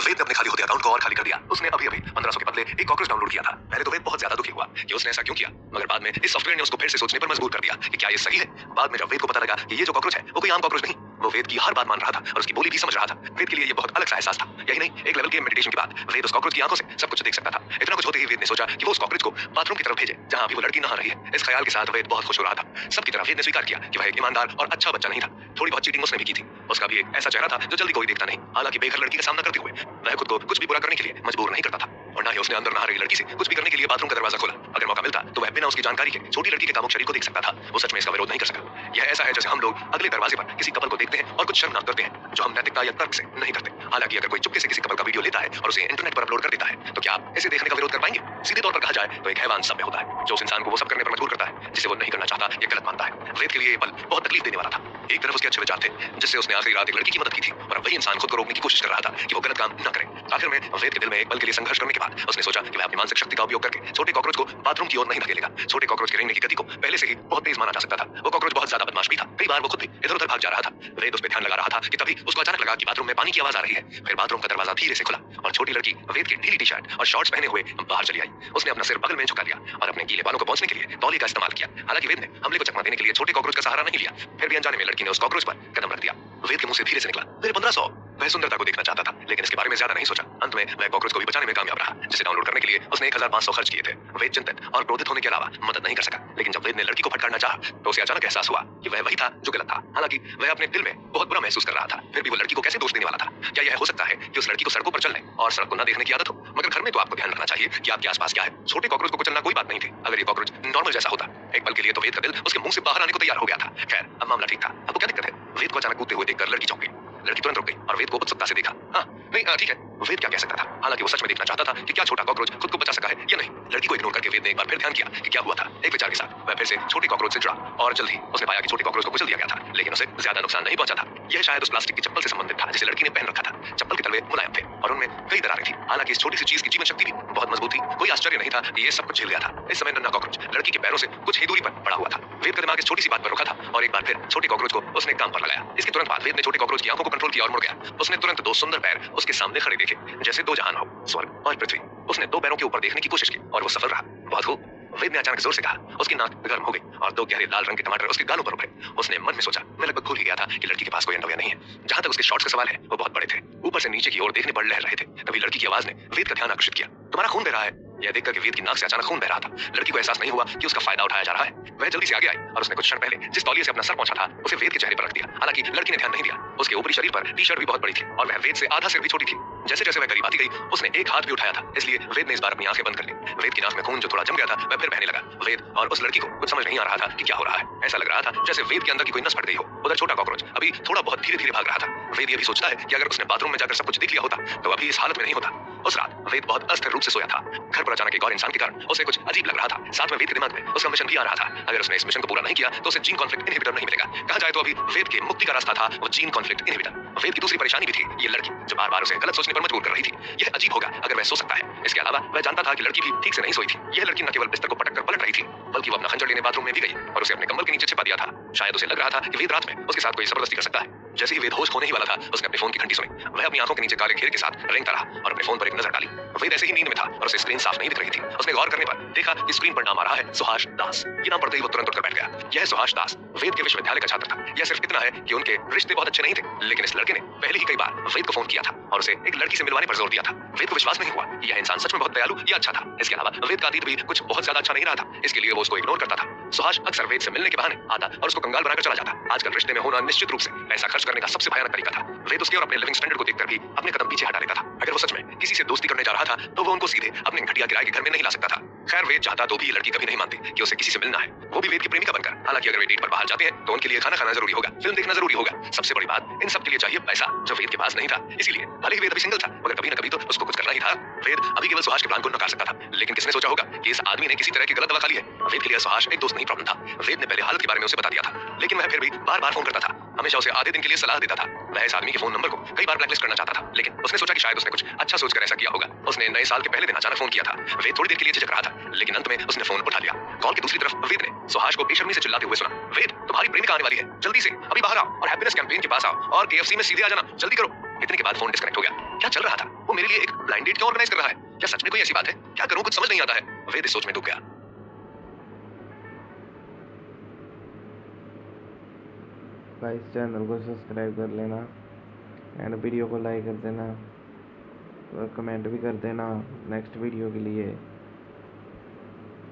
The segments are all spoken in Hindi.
वेद ने अपने खाली होते अकाउंट को और खाली कर दिया। उसने अभी अभी 1500 के बदले एक कॉकरोच डाउनलोड किया था। पहले तो वेद बहुत ज्यादा दुखी हुआ कि उसने ऐसा क्यों किया, मगर बाद में इस सॉफ्टवेयर ने उसको फिर से सोचने पर मजबूर कर दिया कि क्या ये सही है। बाद में जब वेद को पता लगा कि ये जो कॉकरोच है वो कोई आम कॉकरोच नहीं, वो वेद की हर बात मान रहा था और उसकी बोली भी समझ रहा था। वेद के लिए ये बहुत अलग सा एहसास था। यही नहीं, एक लेवल के मेडिटेशन के बाद वेद उस कॉकरोच की आंखों से सब कुछ देख सकता था। इतना कुछ होते ही वेद ने सोचा कि वो उस कॉकरोच को बाथरूम की तरफ भेजे जहां अभी वो लड़की नहा रही है। इस ख्याल के साथ वेद बहुत खुश हो रहा था। सबकी तरह वेद ने स्वीकार किया कि वह एक ईमानदार और अच्छा बच्चा नहीं था। थोड़ी बहुत चीटिंग उसने भी की थी। उसका भी एक ऐसा चेहरा था जो जल्दी कोई देखता नहीं। हालांकि बेघर लड़की का सामना करते हुए वह खुद को कुछ भी बुरा करने के लिए मजबूर नहीं करता था और ना ही उसने अंदर नहा रही लड़की से कुछ भी करने के लिए बाथरूम का दरवाजा खोला। अगर मौका मिलता तो वह बिना उसकी जानकारी के छोटी लड़की के कामुक शरीर को देख सकता था। वो सच में इसका विरोध नहीं कर सका। यह ऐसा है जैसे हम लोग अगले दरवाजे पर किसी कपल को देखते हैं और कुछ शर्मनाक करते हैं जो हम नैतिकता या तर्क से नहीं करते। हालांकि अगर कोई चुपके से किसी कपल का वीडियो लेता है और उसे इंटरनेट पर अपलोड कर देता है तो क्या आप इसे देखने का विरोध कर पाएंगे? सीधे तौर पर कहा जाए तो एक हैवान सभ्य होता है जो उस इंसान को वो सब करने पर मजबूर करता है जिसे वो नहीं करना चाहता या गलत मानता है। वेद के लिए ये पल बहुत तकलीफ देने वाला था। एक तरफ उसके अच्छे विचार थे जिससे उसने आखिरी रात एक लड़की की मदद की थी और अब वही इंसान खुद को रोकने की कोशिश कर रहा था कि वो गलत काम न करे। आखिर में वेद के दिल में एक पल के लिए संघर्ष करने के बाद उसने सोचा कि वह अपनी मानसिक शक्ति का उपयोग करके छोटे कॉकरोच को बाथरूम की ओर नहीं धकेलेगा। छोटे कॉकरोच के रेंगने की गति को पहले से ही बहुत तेज माना जा सकता था। वो कॉकरोच बहुत ज्यादा बदमाश भी था। कई बार वो खुद भी इधर उधर भाग जा रहा था। वेद उस पर ध्यान लगा रहा था कि तभी उसको अचानक लगा कि बाथरूम में पानी की आवाज आ रही है। फिर बाथरूम का दरवाजा धीरे से खुला और छोटी लड़की वेद की ढीली टी शर्ट और शॉर्ट्स पहने हुए बाहर चली आई। उसने अपना सिर बगल में झुका लिया और अपने गीले बालों को पहुंचने के लिए तौलिया का इस्तेमाल किया। हालांकि वेद ने हमले को चकमा देने के लिए छोटे कॉकरोच का सहारा नहीं लिया। फिर भी अनजाने में लड़की ने उस कॉकरोच पर कदम रख दिया। वेद के मुंह से धीरे से निकला, मेरे 1500। वह सुंदरता को देखना चाहता था लेकिन इसके बारे में ज्यादा नहीं सोचा। अंत में वह कॉकरोच को भी बचाने में कामयाब रहा जिसे डाउनलोड करने के लिए उसने 1500 खर्च किए थे। वेद चिंतित और क्रोधित होने के अलावा मदद नहीं कर सका। लेकिन जब वेद ने लड़की को फटकारना चाहा तो उसे अचानक एहसास हुआ कि वह वही था जो गलत था। हालांकि वह अपने दिल में बहुत बुरा महसूस कर रहा था। फिर भी वो लड़की को कैसे दोष देने वाला था? क्या यह हो सकता है कि उस लड़की को सड़कों पर चलने और सड़क को न देखने की आदत हो? मगर घर में तो आपको ध्यान रखना चाहिए कि आपके आसपास क्या है। छोटे कॉकरोच को कुचलना कोई बात नहीं थी अगर ये कॉकरोच नॉर्मल जैसा होता। एक पल के लिए तो वेद का दिल उसके मुंह से बाहर आने को तैयार हो गया था। खैर, अब मामला ठीक था। अब तो क्या दिक्कत है? वेद को अचानक कूदते हुए देखकर लड़की चौंक गई। लड़की तुरंत रुक गई और वेद को उत्सुकता से देखा। हाँ, नहीं, ठीक है। वेद क्या कह सकता था? हालांकि वो सच में देखना चाहता था कि क्या छोटा कॉकरोच खुद को बचा सका है या नहीं। लड़की को इग्नोर करके वेद ने एक बार फिर ध्यान किया कि क्या हुआ था। एक विचार के साथ वह फिर से छोटे कॉकरोच से जुड़ा और जल्द ही उसने पाया कि छोटे कॉकरोच को कुचल दिया गया था लेकिन उसे ज्यादा नुकसान नहीं पहुंचा था। यह शायद उस प्लास्टिक की चप्पल से संबंधित था जिसे लड़की ने पहन रखा था। चप्पल के तलवे मुलायम थे और उनमें कई दरारें थी। हालांकि इस छोटी सी चीज की जीवन शक्ति भी बहुत मजबूत थी। कोई आश्चर्य नहीं था कि ये सब कुछ झेल गया था। इस समय नन्हा कॉकरोच लड़की के पैरों से कुछ ही दूरी पर पड़ा हुआ था। वेद का दिमाग इस छोटी सी बात पर रुका था और एक बार फिर छोटे कॉकरोच को उसने काम पर लगाया। इसके तुरंत बाद वेद ने छोटे कॉकरोच की आंखों को कंट्रोल किया और मुड़ गया। उसने तुरंत दो सुंदर पैर उसके सामने खड़े देखे जैसे दो जहान हो, स्वर्ग और पृथ्वी। उसने दो पैरों के ऊपर देखने की कोशिश की और वो सफल रहा। बहुत खूब, वेद ने अचानक जोर से कहा। उसकी नाक गर्म हो गई और दो गहरे लाल रंग के टमाटर उसके गालों पर उभरे। उसने मन में सोचा, मैं लगभग भूल ही गया था कि लड़की के पास कोई अंडरवियर नहीं है। जहां तक उसके शॉर्ट्स का सवाल है वो बहुत बड़े थे, ऊपर से नीचे की ओर देखने पर लहर रहे थे। तभी लड़की की आवाज ने वेद का ध्यान आकर्षित किया। तुम्हारा खून बह रहा है। यह देखकर कि वेद की नाक से अचानक खून बह रहा था, लड़की को एहसास नहीं हुआ कि उसका फायदा उठाया जा रहा है। वह जल्दी से आगे आई और उसने कुछ क्षण पहले जिस तौलिए से अपना सर पहुंचा था उसे वेद के चेहरे पर रख दिया। हालांकि लड़की ने ध्यान नहीं दिया। उसके ऊपरी शरीर पर टी शर्ट भी बहुत बड़ी थी और वह वेद से आधा सिर भी छोटी थी। जैसे जैसे वह करीब आती गई उसने एक हाथ भी उठाया था, इसलिए वेद ने इस बार अपनी आंखें बंद कर ली। वेद की नाक में खून जो थोड़ा जम गया था वह फिर बहने लगा। वेद और उस लड़की को कुछ समझ नहीं आ रहा था कि क्या हो रहा है। ऐसा लग रहा था जैसे वेद के अंदर की कोई नस फट गई हो। उधर छोटा कॉकरोच अभी थोड़ा बहुत धीरे धीरे भाग रहा था। वेद ये भी सोचता है कि अगर उसने बाथरूम में जाकर सब कुछ देख लिया होता तो अभी इस हालत में नहीं होता। उस रात वेद बहुत अस्थिर रूप से सोया था। घर पर अचानक एक और इंसान के कारण उसे कुछ अजीब लग रहा था। साथ में वेद के दिमाग में उसका मिशन भी आ रहा था। अगर उसने इस मिशन को पूरा नहीं किया तो उसे जीन कॉन्फ्लिक्ट इनहिबिटर नहीं मिलेगा। कहा जाए तो अभी वेद के मुक्ति का रास्ता था वो जीन कॉन्फ्लिक्ट इनहिबिटर। वेद की दूसरी परेशानी भी थी ये लड़की जो बार बार उसे गलत सोचने पर मजबूर कर रही थी। यह अजीब होगा अगर वह सो सकता है। इसके अलावा वह जानता था कि लड़की भी ठीक से नहीं सोई थी। यह लड़की न केवल बिस्तर को पटक कर पलट रही थी बल्कि वो अपना खंजर लेने बाथरूम में भी गई और उसे अपने कंबल के नीचे छिपा दिया था। शायद उसे लग रहा था कि वेद रात में उसके साथ कोई जबरदस्ती कर सकता है। जैसे ही वेद होश होने ही वाला था उसने अपने फोन की घंटी सुनी। वह अपनी आंखों के नीचे काले घेरे के साथ रेंगता रहा और अपने फोन पर एक नजर डाली। वेद ऐसे ही नींद में था और उसे स्क्रीन साफ नहीं दिख रही थी। उसने गौर करने पर देखा कि स्क्रीन पर नाम आ रहा है सुहास दास। ये नाम पढ़ते ही वो तुरंत उठकर बैठ गया। यह सुहास दास वेद के विश्वविद्यालय का छात्र था। यह सिर्फ इतना है कि उनके रिश्ते बहुत अच्छे नहीं थे लेकिन इस लड़के ने पहले ही कई बार वेद को फोन किया था और उसे एक लड़की से मिलवाने पर जोर दिया था। वेद को विश्वास नहीं हुआ कि यह इंसान सच में बहुत दयालु या अच्छा था। इसके अलावा वेद का अतीत भी कुछ बहुत ज्यादा अच्छा नहीं रहा था, इसके लिए वो उसको इग्नोर करता था। सुहास अक्सर वेद से मिलने के बहाने आता और उसको कंगाल बनाकर चला जाता। आजकल रिश्ते में होना निश्चित रूप से पैसा खर्च करने का सबसे भयानक तरीका था। वेद उसके और अपने लिविंग स्टैंडर्ड को देखकर भी अपने कदम पीछे हटा लेता था। अगर वो सच में किसी से दोस्ती करने जा रहा था तो वो उनको सीधे अपने घटिया किराए के घर में नहीं ला सकता था। खैर, वेद चाहता तो भी ये लड़की कभी नहीं मानती कि उसे किसी से मिलना है, वो भी वेद की प्रेमिका बनकर। हालांकि अगर वे डेट पर बाहर जाते हैं तो उनके लिए खाना खाना जरूरी होगा, फिल्म देखना जरूरी होगा। सबसे बड़ी बात, इन सब के लिए चाहिए पैसा जो वेद के पास नहीं था। इसीलिए भले ही वेद अभी सिंगल था मगर कभी न कभी तो उसको कुछ करना ही था। वेद अभी केवल सुहास के प्लान को नकार सकता था लेकिन किसने सोचा होगा कि इस आदमी ने किसी तरह की गलत दवा खा ली है। वेद के लिए सुहास एक दोस्त नहीं प्रॉब्लम था। वेद ने पहले हालत के बारे में उसे बता दिया था लेकिन वह फिर भी बार बार फोन करता था। हमेशा उसे आधे दिन के लिए सलाह देता था। वह इस आदमी के फोन नंबर को कई बार ब्लैकलिस्ट करना चाहता था लेकिन उसने सोचा कि शायद उसने कुछ अच्छा सोचकर ऐसा किया होगा। उसने नए साल के पहले दिन अचानक फोन किया था। वेद थोड़ी देर के लिए झिझक रहा था लेकिन अंत में उसने फोन उठा लिया। कॉल की दूसरी तरफ वेद ने सुहास को बेशर्मी से चिल्लाते हुए सुना, वेद तुम्हारी प्रेमिका आने वाली है, जल्दी से अभी बाहर आओ और हैप्पीनेस कैंपेन के पास आओ और केएफसी में सीधे आ जाना, जल्दी करो। इतने के बाद फोन डिस्कनेक्ट हो गया। क्या चल रहा था? वो मेरे लिए एक ब्लाइंड डेट क्यों ऑर्गेनाइज कर रहा है? क्या सच में कोई ऐसी बात है? क्या करूं, कुछ समझ नहीं आता है। वेद इस सोच में डूब गया। गाइस चैनल को सब्सक्राइब कर लेना एंड वीडियो को लाइक कर देना और कमेंट भी कर देना नेक्स्ट वीडियो के लिए।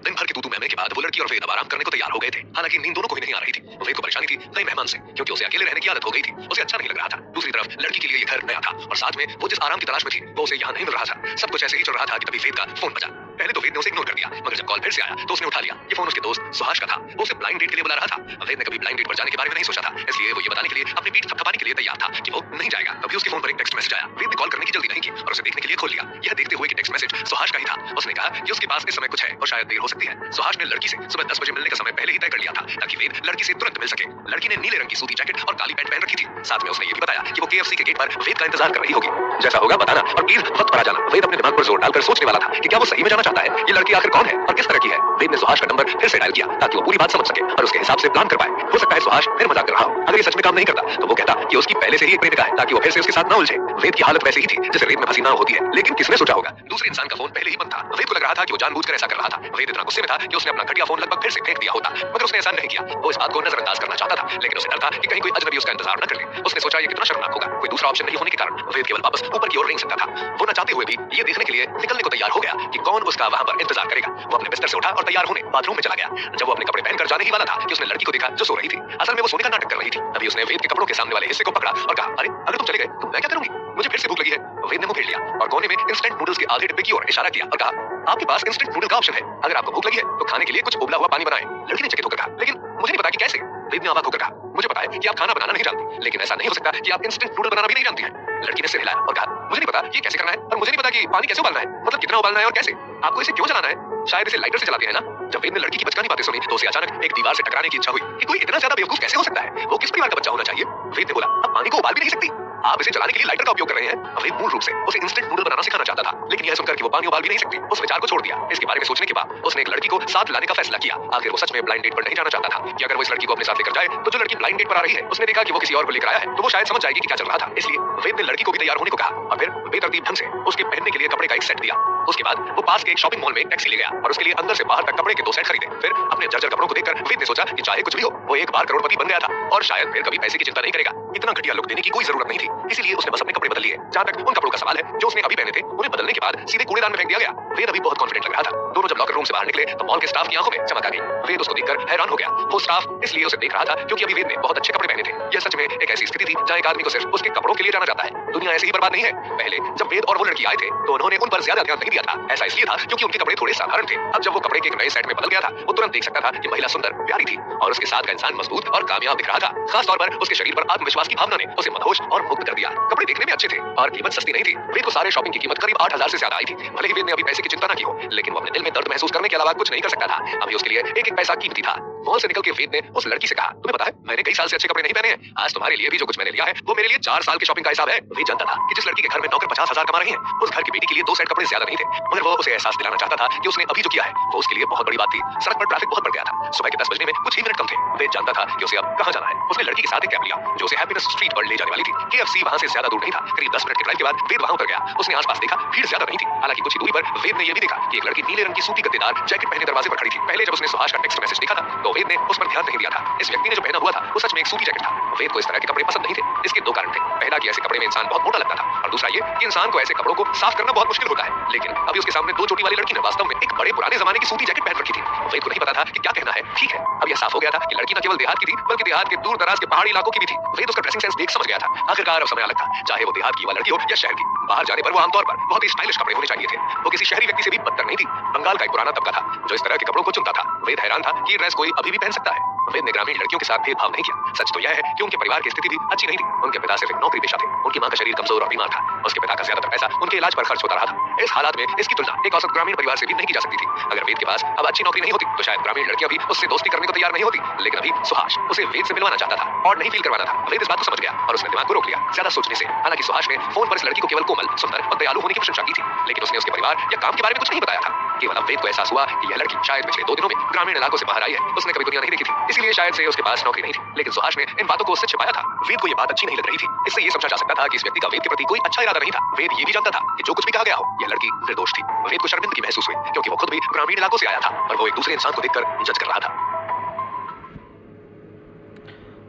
दिन भर के तू महमे के बाद वो लड़की और वेद अब आराम करने को तैयार हो गए थे। हालांकि नींद दोनों को ही नहीं आ रही थी। वेद को परेशानी थी नए मेहमान से, क्योंकि उसे अकेले रहने की आदत हो गई थी। उसे अच्छा नहीं लग रहा था। दूसरी तरफ लड़की के लिए ये घर नया था और साथ में वो जिस आराम की तलाश में थी वो उसे यहाँ नहीं मिल रहा था। सब कुछ ऐसे ही चल रहा था कि तभी वेद का फोन बजा। पहले तो वेद ने उसे इग्नोर कर दिया, मगर जब कॉल फिर से आया तो उसने उठा लिया। ये फोन उसके दोस्त सुहास का था। वो उसे ब्लाइंड डेट के लिए बुला रहा था। वेद ने कभी ब्लाइंड डेट पर जाने के बारे में नहीं सोचा था, इसलिए वो ये बताने के लिए अपनी पीठ थपथपाने के लिए तैयार था कि वो नहीं जाएगा। तभी उसके फोन पर एक टेक्स्ट मैसेज आया। वेद ने कॉल करने की जल्दी नहीं की और उसे देखने के लिए खोल लिया। यह देखते हुए कि टेक्स्ट मैसेज सुहास का ही था, उसने कहा कि उसके पास इस समय कुछ है और शायद देर हो सकती है। सुहास ने लड़की से सुबह 10 बजे मिलने का समय पहले ही तय कर लिया था ताकि वेद लड़की से तुरंत मिल सके। लड़की ने नीले रंग की सूती जैकेट और काली पैंट पहन रखी थी। साथ में उसने ये भी बताया कि वो KFC के गेट पर वेद का इंतजार कर रही होगी। जैसा होगा बताना और प्लीज वक्त पर आ जाना। वेद अपने दिमाग पर जोर डालकर सोचने वाला था कि क्या वो सही में जाना चाहता है, ये लड़की आखिर कौन है और किस तरह की है। वेद ने सुहास का नंबर फिर से डायल किया ताकि वो पूरी बात समझ सके और उसके हिसाब से प्लान कर पाए। हो सकता है सुहास फिर मजाक कर रहा हो। अगर ये सच में काम नहीं करता तो वो कहता कि उसकी पहले से ही एक प्रेमिका है ताकि वो फिर से उसके साथ ना उलझे। वेद की हालत वैसी ही थी जैसे रेत में फंसी नाव होती है, लेकिन किसने सोचा होगा दूसरे इंसान का फोन पहले ही बंद था। वेद को लग रहा था कि वो जानबूझकर ऐसा कर रहा था। वेद इतना गुस्से में था कि उसने अपना घटिया फोन लगभग फिर से फेंक दिया होता, मगर उसने ऐसा नहीं किया। वो इस बात को नजरअंदाज करना चाहता था, लेकिन उसे डर था कि कहीं कोई अजनबी उसका इंतजार न कर ले। उसने सोचा ये कितना शर्मनाक होगा। कोई दूसरा ऑप्शन नहीं होने के कारण वेद केवल वापस ऊपर की ओर रेंग सकता था। वो न चाहते हुए भी ये देखने के लिए निकलने को तैयार हो गया कि कौन उसका वहां पर इंतजार करेगा। वो अपने बिस्तर से उठा और तैयार होने बाथरूम में चला गया। जब वो अपने कपड़े पहनकर जाने ही वाला था कि उसने लड़की को देखा जो सो रही थी। असल में वो सोने का नाटक कर रही थी। तभी उसने वेद के कपड़ों के सामने वाले हिस्से को पकड़ा और कहा, अरे अगर तुम चले गए तो मैं क्या करूंगी? मुझे फिर से भूख लगी है। वेद ने मुंह फेर लिया और कोने में इंस्टेंट नूडल्स के आधे डिब्बे की ओर इशारा किया और कहा, आपके पास इंस्टेंट नूडल का ऑप्शन है। अगर आपको भूख लगी है तो खाने के लिए कुछ उबला हुआ पानी बनाएं। लड़की ने चकित होकर कहा, लेकिन मुझे नहीं पता कि कैसे। वेद ने अवाक होकर कहा, मुझे पता है कि आप खाना बनाना नहीं जानती, लेकिन ऐसा नहीं हो सकता कि आप इंस्टेंट नूडल बनाना भी नहीं जानती हैं। लड़की ने सिर हिलाया और कहा, मुझे नहीं पता ये कैसे करना है और मुझे नहीं पता कि पानी कैसे उबालना है, मतलब कितना उबालना है और कैसे। आपको इसे क्यों जलाना है? शायद इसे लाइटर से जलाते हैं ना। जब वेद ने लड़की की बचकानी बातें सुनी तो उसे अचानक एक दीवार से टकराने की इच्छा हुई कि कोई इतना ज्यादा बेवकूफ कैसे हो सकता है। वो किस परिवार का बच्चा होना चाहिए? वेद ने बोला, अब पानी को उबाल भी नहीं सकती, आप इसे जलाने के लिए लाइटर का उपयोग कर रहे हैं। वेद मूल रूप से उसे इंस्टेंट नूडल बनाना सिखाना चाहता था, लेकिन यह सुनकर कि वो पानी उबाल भी नहीं सकती उस विचार को छोड़ दिया। इसके बारे में सोचने के बाद उसने एक लड़की को साथ लाने का फैसला किया। आखिर वो सच में ब्लाइंड डेट पर नहीं जाना चाहता था कि अगर वो इस लड़की को अपने साथ लेकर जाए तो जो लड़की ब्लाइंड डेट पर आ रही है उसने देखा कि वो किसी और को लेकर आया है तो वो शायद समझ जाएगी कि क्या चल रहा था। इसलिए वेद ने लड़की को भी तैयार होने को कहा और फिर बेतरतीब ढंग से उसके पहनने के लिए कपड़े का एक सेट दिया। उसके बाद वो पास के एक शॉपिंग मॉल में टैक्सी ले गया और उसके लिए अंदर से बाहर तक कपड़े के 2 सेट खरीदे। फिर अपने जर्जर कपड़ों को देखकर वेद ने सोचा कि चाहे कुछ भी हो वो एक बार करोड़पति बन गया था और शायद फिर कभी पैसे की चिंता नहीं करेगा। इतना घटिया लुक देने की कोई जरूरत नहीं थी, इसीलिए उसने बस अपने कपड़े बदल लिए। जहां तक उन कपड़ों का सवाल है जो उसने अभी पहने थे, उन्हें बदलने के बाद सीधे कूड़ेदान में फेंक दिया गया। वेद अभी बहुत कॉन्फिडेंट लग रहा था। दोनों जब लॉकर रूम से बाहर निकले तो मॉल के स्टाफ की आंखों में चमक आ गई। वेद उसको देखकर हैरान हो गया। वो स्टाफ इसलिए उसे देख रहा था क्योंकि अभी वेद ने बहुत अच्छे कपड़े पहने थे। यह सच में एक ऐसी स्थिति थी जहां एक आदमी को सिर्फ उसके कपड़ों के लिए जाना जाता है। दुनिया ऐसे ही बर्बाद नहीं है। पहले जब वेद और वो लड़की आए थे तो उन्होंने उन पर ज्यादा ध्यान नहीं दिया था। ऐसा इसलिए था क्योंकि उनके कपड़े थोड़े साधारण थे। अब जब वो कपड़े के एक नए सेट में बदल गया था वो तुरंत देख सकता था कि महिला सुंदर प्यारी थी और उसके साथ का इंसान मजबूत और कामयाब दिख रहा था। खास तौर पर उसके शरीर पर आत्मविश्वास की भावना ने उसे मदहोश और मुक्त कर दिया। कपड़े देखने में अच्छे थे और कीमत सस्ती नहीं थी। वेद को सारे शॉपिंग की कीमत करीब 8,000 से ज्यादा आई थी। भले ही वेद ने अभी पैसे की चिंता न की हो, लेकिन वो अपने दिल में दर्द महसूस करने के अलावा कुछ नहीं कर सकता था। अभी उसके लिए एक एक पैसा कीमती था। मॉल से निकल के वेद ने उस लड़की से कहा, तुम्हें पता है मैंने कई साल से अच्छे कपड़े नहीं पहने हैं। आज तुम्हारे लिए भी जो कुछ मैंने लिया है वो मेरे लिए 4 साल की शॉपिंग का हिसाब है। वेद जानता था कि जिस लड़की के घर में नौकर 50,000 कमा रही है उस घर की बेटी के लिए 2 सेट कपड़े ज्यादा नहीं थे, मगर वो उसे एहसास दिलाना चाहता था कि उसने अभी जो किया है वो उसके लिए बहुत बड़ी बात थी। सड़क पर ट्रैफिक बहुत बढ़ गया था। सुबह के 10 बजने में कुछ ही मिनट कम थे। वेद जानता था कि उसे अब कहां जाना है। उसने लड़की के साथ एक कैब लिया जो उसे हैप्पीनेस स्ट्रीट पर ले जाने वाली थी। KFC वहां से ज्यादा दूर नहीं था। करीब 10 मिनट के ड्राइव के बाद वेद वहां उतर गया। उसने आसपास देखा, भीड़ ज्यादा नहीं थी। हालांकि कुछ ही दूरी पर वेद ने यह भी देखा कि एक लड़की नीले रंग की सूती गद्देदार जैकेट पहने दरवाजे पर खड़ी थी। पहले जब उसने सुहास का टेक्स्ट मैसेज देखा था तो वेद ने उस पर ध्यान नहीं दिया था। इस व्यक्ति ने जो पहना हुआ था वो सच में एक सूती जैकेट था। वेद को इस तरह के कपड़े पसंद नहीं थे। इसके 2 कारण थे। पहला कि ऐसे कपड़े में इंसान बहुत मोटा लगता था और दूसरा ये कि इंसान को ऐसे कपड़ों को साफ करना बहुत मुश्किल होता है। लेकिन अभी उसके सामने 2 चोटी वाली लड़की ने वास्तव में एक बड़े पुराने जमाने की सूती जैकेट पहन रखी थी। वेद को नहीं पता था कि क्या कहना है। ठीक है, अब यह साफ हो गया था कि लड़की न केवल देहात की थी बल्कि देहात के दूर दराज के पहाड़ी इलाकों की भी थी। वेद उसका ड्रेसिंग सेंस देख समझ गया था। आखिरकार अब समय अलग था, चाहे वो देहात की युवा लड़की हो या शहर की। बाहर जाने पर वो आमतौर पर बहुत ही स्टाइलिश कपड़े होने चाहिए थे। वो किसी शहरी व्यक्ति से भी बदतर नहीं थी। बंगाल का एक पुराना तबका था जो इस तरह के कपड़ों को चुनता था। वेद हैरान था कि ये ड्रेस कोई अभी भी पहन सकता है। वेद ने ग्रामीण लड़कियों के साथ भेदभाव नहीं किया। सच तो यह है कि उनके परिवार की स्थिति भी अच्छी नहीं थी। उनके पिता सिर्फ एक नौकरी पेशा थे। उनकी मां का शरीर कमजोर और बीमार था। उसके पिता का ज्यादातर पैसा उनके इलाज पर खर्च होता रहा था। इस हालात में इसकी तुलना एक औसत ग्रामीण परिवार से भी नहीं की जा सकती थी। अगर वेद के पास अब अच्छी नौकरी नहीं होती तो शायद ग्रामीण लड़कियां भी उससे दोस्ती करने को तैयार नहीं होती। लेकिन अभी सुहास उसे वेद से मिलवाना चाहता था और नहीं फील करवाना था। वेद इस बात को समझ गया और उसने दिमाग को रोक लिया ज्यादा सोचने से। हालांकि सुहास ने फोन पर इस लड़की को केवल कोमल, सुंदर और दयालु होने की प्रशंसा की थी, लेकिन उसने उसके परिवार या काम के बारे में कुछ नहीं बताया था। केवल अब वेद को एहसास हुआ कि यह लड़की शायद पिछले 2 दिनों में ग्रामीण इलाकों से बाहर आई है। उसने कभी दुनिया नहीं देखी थी, इसीलिए शायद से उसके पास नौकरी नहीं थी। लेकिन सुहास ने इन बातों को उससे छिपाया था। वेद को यह बात अच्छी नहीं लग रही थी। इससे ये समझा जा सकता था कि इस व्यक्ति का वेद के प्रति कोई अच्छा इरादा नहीं था। वेद ये भी जानता था कि जो कुछ भी कहा गया हो, यह लड़की निर्दोष थी। वेद को शर्मिंदगी महसूस हुई क्योंकि वो खुद भी ग्रामीण इलाकों से आया था और वो एक दूसरे इंसान को देखकर जज कर रहा था।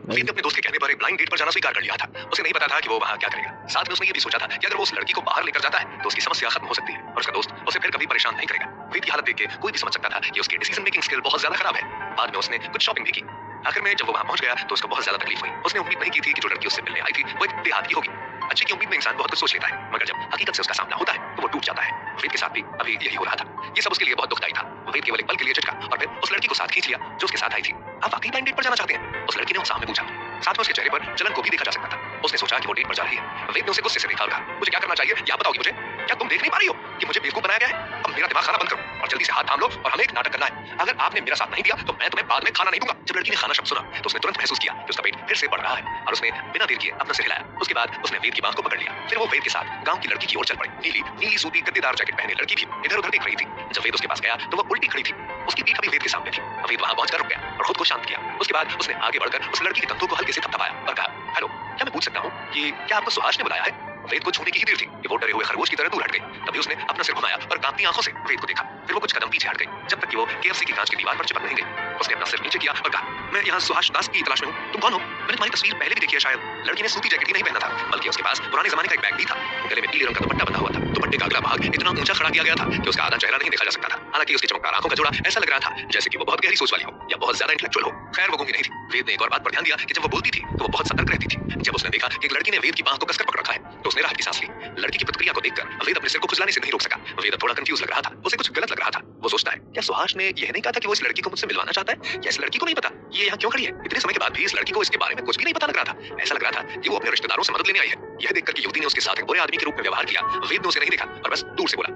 वेद ने अपने दोस्त के कहने पर एक ब्लाइंड डेट पर जाना स्वीकार कर लिया था। उसे नहीं पता था कि वो वहां क्या करेगा। साथ में उसने ये भी सोचा था कि अगर वो उस लड़की को बाहर लेकर जाता है तो उसकी समस्या खत्म हो सकती है और उसका दोस्त उसे फिर कभी परेशान नहीं करेगा। वेद की हालत देख के कोई भी समझ सकता था कि उसकी डिसीजन मेकिंग स्किल बहुत ज्यादा खराब है। बाद में उसने कुछ शॉपिंग भी की। आखिर में जब वो वहां पहुंच गया तो उसको बहुत ज्यादा तकलीफ हुई। उसने उम्मीद नहीं की थी कि जो लड़की उससे मिलने आई थी वो एक देहाती होगी। अच्छे की उम्मीद में इंसान बहुत कुछ सोच लेता है, मगर जब हकीकत से उसका सामना होता है तो वो टूट जाता है। वेद के साथ भी अभी यही हो रहा था। ये सब उसके लिए बहुत दुखदायी था। वेद केवल एक पल के लिए झटका और फिर उस लड़की को साथ खींच लिया जो उसके साथ आई थी। आप वाकई ब्लाइंड डेट पर जाना चाहते हैं? उस लड़की ने उत्साह में पूछा। साथ में उसके चेहरे पर जलन को भी देखा जा सकता था। उसने सोचा कि वो डेट पर जा रही है। वेद ने उसे गुस्से से देखा और कहा, मुझे क्या करना चाहिए ये आप बताओगी मुझे? क्या तुम देख नहीं पा रही हो कि मुझे बेवकूफ बनाया गया है? अब मेरा दिमाग खाना बंद करो और जल्दी से हाथ थाम लो और हमें एक नाटक करना है। अगर आपने मेरा साथ नहीं दिया तो मैं तुम्हें बाद में खाना नहीं दूंगा। जब लड़की ने खाना शब्द सुना तो उसने तुरंत महसूस किया कि उसका पेट फिर से बढ़ रहा है और उसने बिना देर किए अपना सिर हिलाया। उसके बाद उसने वेद की बांह को पकड़ लिया। फिर वो वेद के साथ गांव की लड़की की ओर चल पड़ी। नीली सूती गद्देदार जैकेट पहने लड़की भी इधर उधर देख रही थी। जब वेद उसके पास गया तो वो उल्टी खड़ी थी। उसकी पीठ अभी वेद के सामने थी। वेद वहां पहुंचकर रुक गया और खुद को शांत किया। उसके बाद उसने आगे बढ़कर उस लड़की के कंधों को हल्के से थपथपाया और कहा, हेलो, क्या मैं पूछ सकता हूँ कि क्या आपको सुहास ने बुलाया है? वेद को छूने की ही देर थी कि वो डरे हुए खरगोश की तरह दूर हट गई। तभी उसने अपना सिर घुमाया और कांपती आंखों से वेद को देखा। फिर वो कुछ कदम पीछे हट गई जब तक कि वो केएफसी की कांच की दीवार पर चिपक नहीं गई। उसने अपना सिर नीचे किया और कहा, मैं यहाँ सुहास दास की तलाश में हूँ। तुम कौन हो? मैंने तुम्हारी तस्वीर पहले भी देखी है शायद। लड़की ने सूती जैकेट ही नहीं पहना था, बल्कि उसके पास पुराने जमाने का एक बैग भी था। गले में पीले रंग का दुपट्टा बंधा हुआ था। दुपट्टे का अगला भाग इतना ऊंचा खड़ा किया गया था कि उसका आधा चेहरा नहीं देखा जा सकता था। हालांकि उसकी चमकदार आंखों का जोड़ा ऐसा लग रहा था जैसे कि वो बहुत गहरी सोच वाली हो या बहुत ज्यादा इंटेलेक्चुअल हो। खैर वो गूंगी नहीं थी। वेद ने एक और बात पर ध्यान दिया कि जब वो बोलती थी तो वो बहुत सतर्क रहती थी। जब उसने देखा कि एक लड़की ने वेद की बांह को कसकर पकड़ रखा है तो उसने राहत की सांस ली। लड़की की प्रतिक्रिया को देखकर वेद अपने सिर को खुजलाने से नहीं रोक सका। वेद अब थोड़ा कंफ्यूज लग रहा था। उसे कुछ गलत लग रहा था। वो सोचता है, क्या सुहास ने यह नहीं कहा था कि वो इस लड़की को मुझसे मिलवाना चाहता है? या इस लड़की को नहीं पता ये यहाँ क्यों खड़ी है? इतने समय के बाद भी इस लड़की को इसके बारे में कुछ भी नहीं पता लग रहा था। ऐसा लग रहा था कि वो अपने रिश्तेदारों से मदद लेने आई है। यह देखकर कि युवती ने उसके साथ एक बुरे आदमी के रूप में व्यवहार किया, वेद ने उसे नहीं देखा और बस दूर से बोला,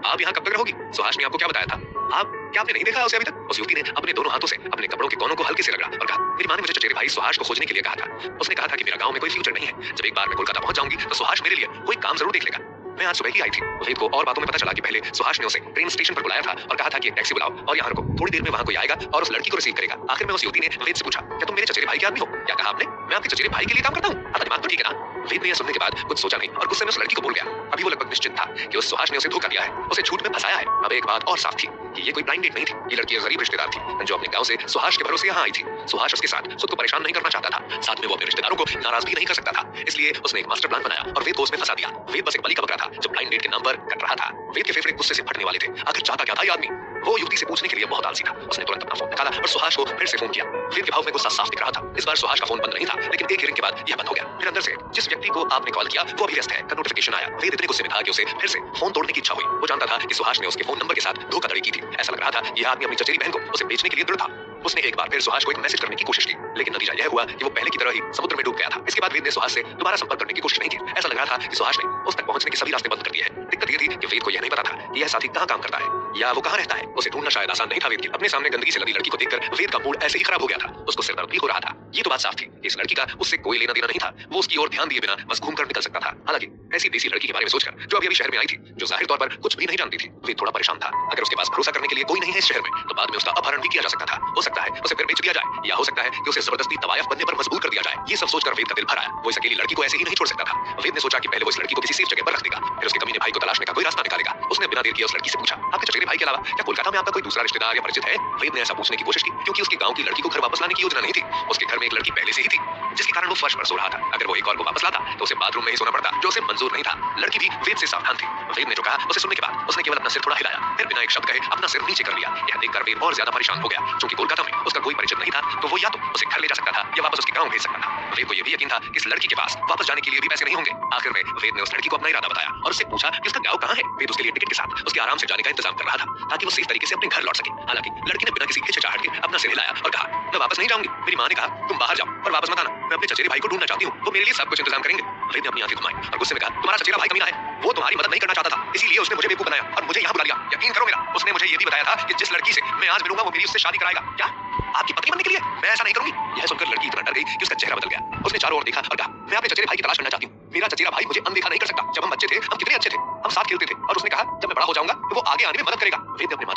आप यहाँ कब तक रहोगी? सुहास ने आपको क्या बताया था? आप क्या आपने नहीं देखा उसे अभी तक? उस युवती ने अपने दोनों हाथों से अपने कपड़ों के कोनों को हल्के से रगड़ा और कहा, मेरी माँ ने मुझे चचेरे भाई सुहास को खोजने के लिए कहा था। उसने कहा था कि मेरा गांव में कोई फ्यूचर नहीं है। जब एक बार मैं कोलकाता पहुंच जाऊंगी तो सुहास मेरे लिए कोई काम जरूर देख लेगा। मैं आज सुबह ही आई थी। वेद को और बातों में पता चला कि पहले सुहास ने उसे ट्रेन स्टेशन पर बुलाया था और कहा था कि एक टैक्सी बुलाओ और यहाँ रुको, थोड़ी देर में वहाँ कोई आएगा और उस लड़की को रिसीव करेगा। आखिर में उस युवती ने वेद से पूछा, क्या तुम मेरे चचेरे भाई के आदमी हो? क्या कहा आपने? मैं आपके चचेरे भाई के लिए काम करता हूँ? आपका दिमाग तो ठीक है ना? वेद ने यह सुनने के बाद कुछ सोचा नहीं और गुस्से में उस लड़की को बोल गया। अभी वो लगभग निश्चित था कि उस सुहास ने उसे धोखा दिया है, उसे झूठ में फंसाया है। अब एक बात और साफ थी कि ये कोई ब्लाइंड डेट नहीं थी। ये लड़की एक गरीब रिश्तेदार थी जो अपने गांव से सुहास के भरोसे यहाँ आई थी। सुहास उसके साथ खुद को परेशान नहीं करना चाहता था, साथ में वो अपने रिश्तेदारों को नाराज भी नहीं कर सकता था। इसलिए उसने एक मास्टर प्लान बनाया और वेद को उसमें फंसा दिया। वेद बस एक बलि का बकरा था जो ब्लाइंड डेट के नाम पर कट रहा था। वेद के फेफड़े गुस्से से फटने वाले थे। आखिर चाहता क्या था ये आदमी? वो युवती से पूछने के लिए बहुत आलसी था। उसने तुरंत अपना फोन निकाला और सुहास को फिर से फोन किया। वेद के भाव में गुस्सा साफ दिख रहा था। इस बार सुहास का फोन बंद नहीं था, लेकिन एक ही रिंग के बाद यह बंद हो गया। फिर अंदर से, जिस व्यक्ति को आपने कॉल किया वो अभी व्यस्त है का नोटिफिकेशन आया। वेद इतने गुस्से में था कि उसे फिर से फोन तोड़ने की इच्छा हुई। वो जानता था कि सुहास ने उसके फोन नंबर के साथ धोखाधड़ी की थी। ऐसा लग रहा था यह आदमी अपनी चचेरी बहन को उसे बेचने के लिए दृढ़ था। उसने एक बार फिर सुहास को एक मैसेज करने की कोशिश की, लेकिन नतीजा यह हुआ कि वो पहले की तरह ही समुद्र में डूब गया था। इसके बाद वेद ने सुहास से दोबारा संपर्क करने की कोशिश नहीं की। ऐसा लग रहा था कि सुहास ने उस तक पहुंचने के सभी रास्ते बंद कर दिए हैं। दिक्कत यह थी कि वेद को यह नहीं पता था कि यह साथी कहाँ काम करता है या वो कहाँ रहता है। उसे ढूंढना शायद आसान नहीं था। वेद के अपने सामने गंदगी से लदी लड़की को देखकर वेद का मूड ऐसे ही खराब हो गया था। उसको सिरदर्द भी हो रहा था। ये तो बात साफ थी कि इस लड़की का उससे कोई लेना देना नहीं था। वो उसकी ओर ध्यान दिए बिना बस घूमकर निकल सकता था। हालांकि ऐसी देसी लड़की के बारे में सोचकर जो अभी शहर में आई थी, जो जाहिर तौर पर कुछ भी नहीं जानती थी, वेद थोड़ा परेशान था। अगर उसके पास भरोसा करने के लिए कोई नहीं है इस शहर में तो बाद में उसका अपहरण भी किया जा सकता था। हो सकता है उसे फिर बेच दिया जाए या हो सकता है कि उसे जबरदस्ती तवायफ बनने पर मजबूर कर दिया जाए। ये सब सोचकर वेद का दिल भर आया। वो इस अकेली लड़की को ऐसे ही नहीं छोड़ सकता था। वेद ने सोचा कि पहले वो इस लड़की को किसी सेफ जगह पर रख देगा, फिर उसके कमीने भाई को तलाशने का कोई रास्ता निकालेगा। उसने बिना देर किए उस लड़की से पूछा, आपके चचेरे भाई के अलावा क्या कोलकाता में आपका कोई दूसरा रिश्तेदार या परिचित है? वेद ने ऐसा पूछने की कोशिश की क्योंकि उसके गांव की लड़की को घर वापस लाने की योजना नहीं थी। उसके घर में एक लड़की पहले से ही थी जिसके कारण वो फर्श पर सो रहा था। अगर वो एक और को वापस लाता तो उसे बाथरूम में ही सोना पड़ता, जो उसे मंजूर नहीं था। लड़की भी वेद से सावधान थी। वेद ने जो कहा उसे सुनने के बाद उसने केवल अपना सिर थोड़ा हिलाया, फिर बिना एक शब्द कहे अपना सिर नीचे कर लिया। यह देखकर वेद और ज्यादा परेशान हो गया। क्योंकि कोलकाता में उसका कोई परिचित नहीं था तो वो या तो उसे घर ले जा सकता था या वापस उसके गांव भेज सकता था। वेद को यह भी यकीन था कि इस लड़की के पास वापस जाने के लिए भी पैसे नहीं होंगे। आखिर में वेद ने उस लड़की को अपना इरादा बताया और उससे पूछा कि उसका गांव कहाँ है। वेद उसके लिए टिकट के साथ उसके आराम से जाने का इंतजाम कर रहा था ताकि वो सही तरीके से अपने घर लौट सके। हालांकि लड़की ने बिना किसी हिचकिचाहट के अपना सिर हिलाया और कहा, मैं वापस नहीं जाऊंगी। मेरी माँ ने कहा तुम बाहर जाओ पर वापस मत आना। मैं अपने चचेरे भाई को ढूंढना चाहती हूँ, वो मेरे लिए सब कुछ इंतजाम करेंगे। वेद ने अपनी आंखें घुमाई और गुस्से में कहा, तुम्हारा चचेरा भाई कमीना है, वो तुम्हारी मदद नहीं करना चाहता था, इसीलिए उसने मुझे बेवकूफ बनाया और मुझे यहाँ बुला लिया। यकीन करो मेरा, उसने मुझे ये भी बताया था कि जिस लड़की से मैं आज मिलूंगा वो मेरी उससे शादी कराएगा। क्या आपकी पत्नी बनने के लिए? मैं ऐसा नहीं करूंगी। यह सुनकर लड़की इतना डर गई कि उसका चेहरा बदल गया। उसने चारों ओर देखा और कहा, मैं अपने चचेरे भाई की तलाश करना चाहती हूँ। मेरा चचेरा भाई मुझे अनदेखा नहीं कर सकता। जब हम बच्चे थे हम कितने अच्छे थे, हम साथ खेलते थे और उसने कहा जब मैं बड़ा हो जाऊंगा तो वो आगे आने में मदद करेगा। वेद ने अपने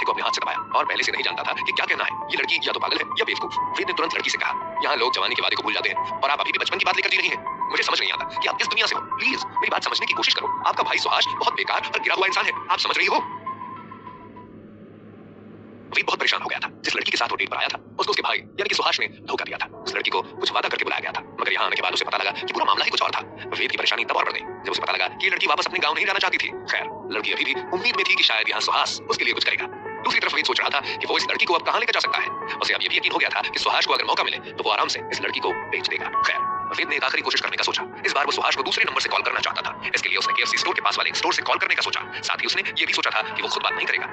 और पहले से नहीं जानता था कि क्या कहना है। ये लड़की या तो पागल है या बेवकूफ। वेद ने तुरंत लड़की से कहा, यहाँ लोग जवानी के वादे को भूल जाते हैं और आप अभी भी बचपन की बात लेकर जी रही हैं। मुझे समझ नहीं आता कि आप किस दुनिया से हो। प्लीज मेरी बात समझने की कोशिश करो। आपका भाई सुहास बहुत बेकार और गिरा हुआ इंसान है। आप समझ रही हो? वेद बहुत परेशान हो गया था। जिस लड़की के साथ वो डेट पर आया था उसको उसके भाई यानी कि सुहास ने धोखा दिया था। उस लड़की को कुछ वादा करके बुलाया गया था, मगर यहाँ आने के बाद उसे पता लगा कि पूरा मामला ही कुछ और था। वेद की परेशानी तब और बढ़ गई जब उसे पता लगा कि ये लड़की वापस अपने गांव नहीं जाना चाहती थी। खैर, लड़की अभी भी उम्मीद में थी कि शायद यहाँ सुहास उसके लिए कुछ करेगा। दूसरी तरफ वेद सोच रहा था कि वो इस लड़की को अब कहां लेकर जा सकता है। उसे अब ये भी यकीन हो गया था कि सुहास को अगर मौका मिले तो वो आराम से इस लड़की को बेच देगा। खैर, वेद ने एक आखिरी कोशिश करने का सोचा। इस बार वो सुहास को दूसरे नंबर से कॉल करना चाहता था। इसके लिए उसने KFC स्टोर के पास वाले एक स्टोर से कॉल करने का सोचा। साथ ही उसने ये भी सोचा था कि वो खुद बात नहीं करेगा,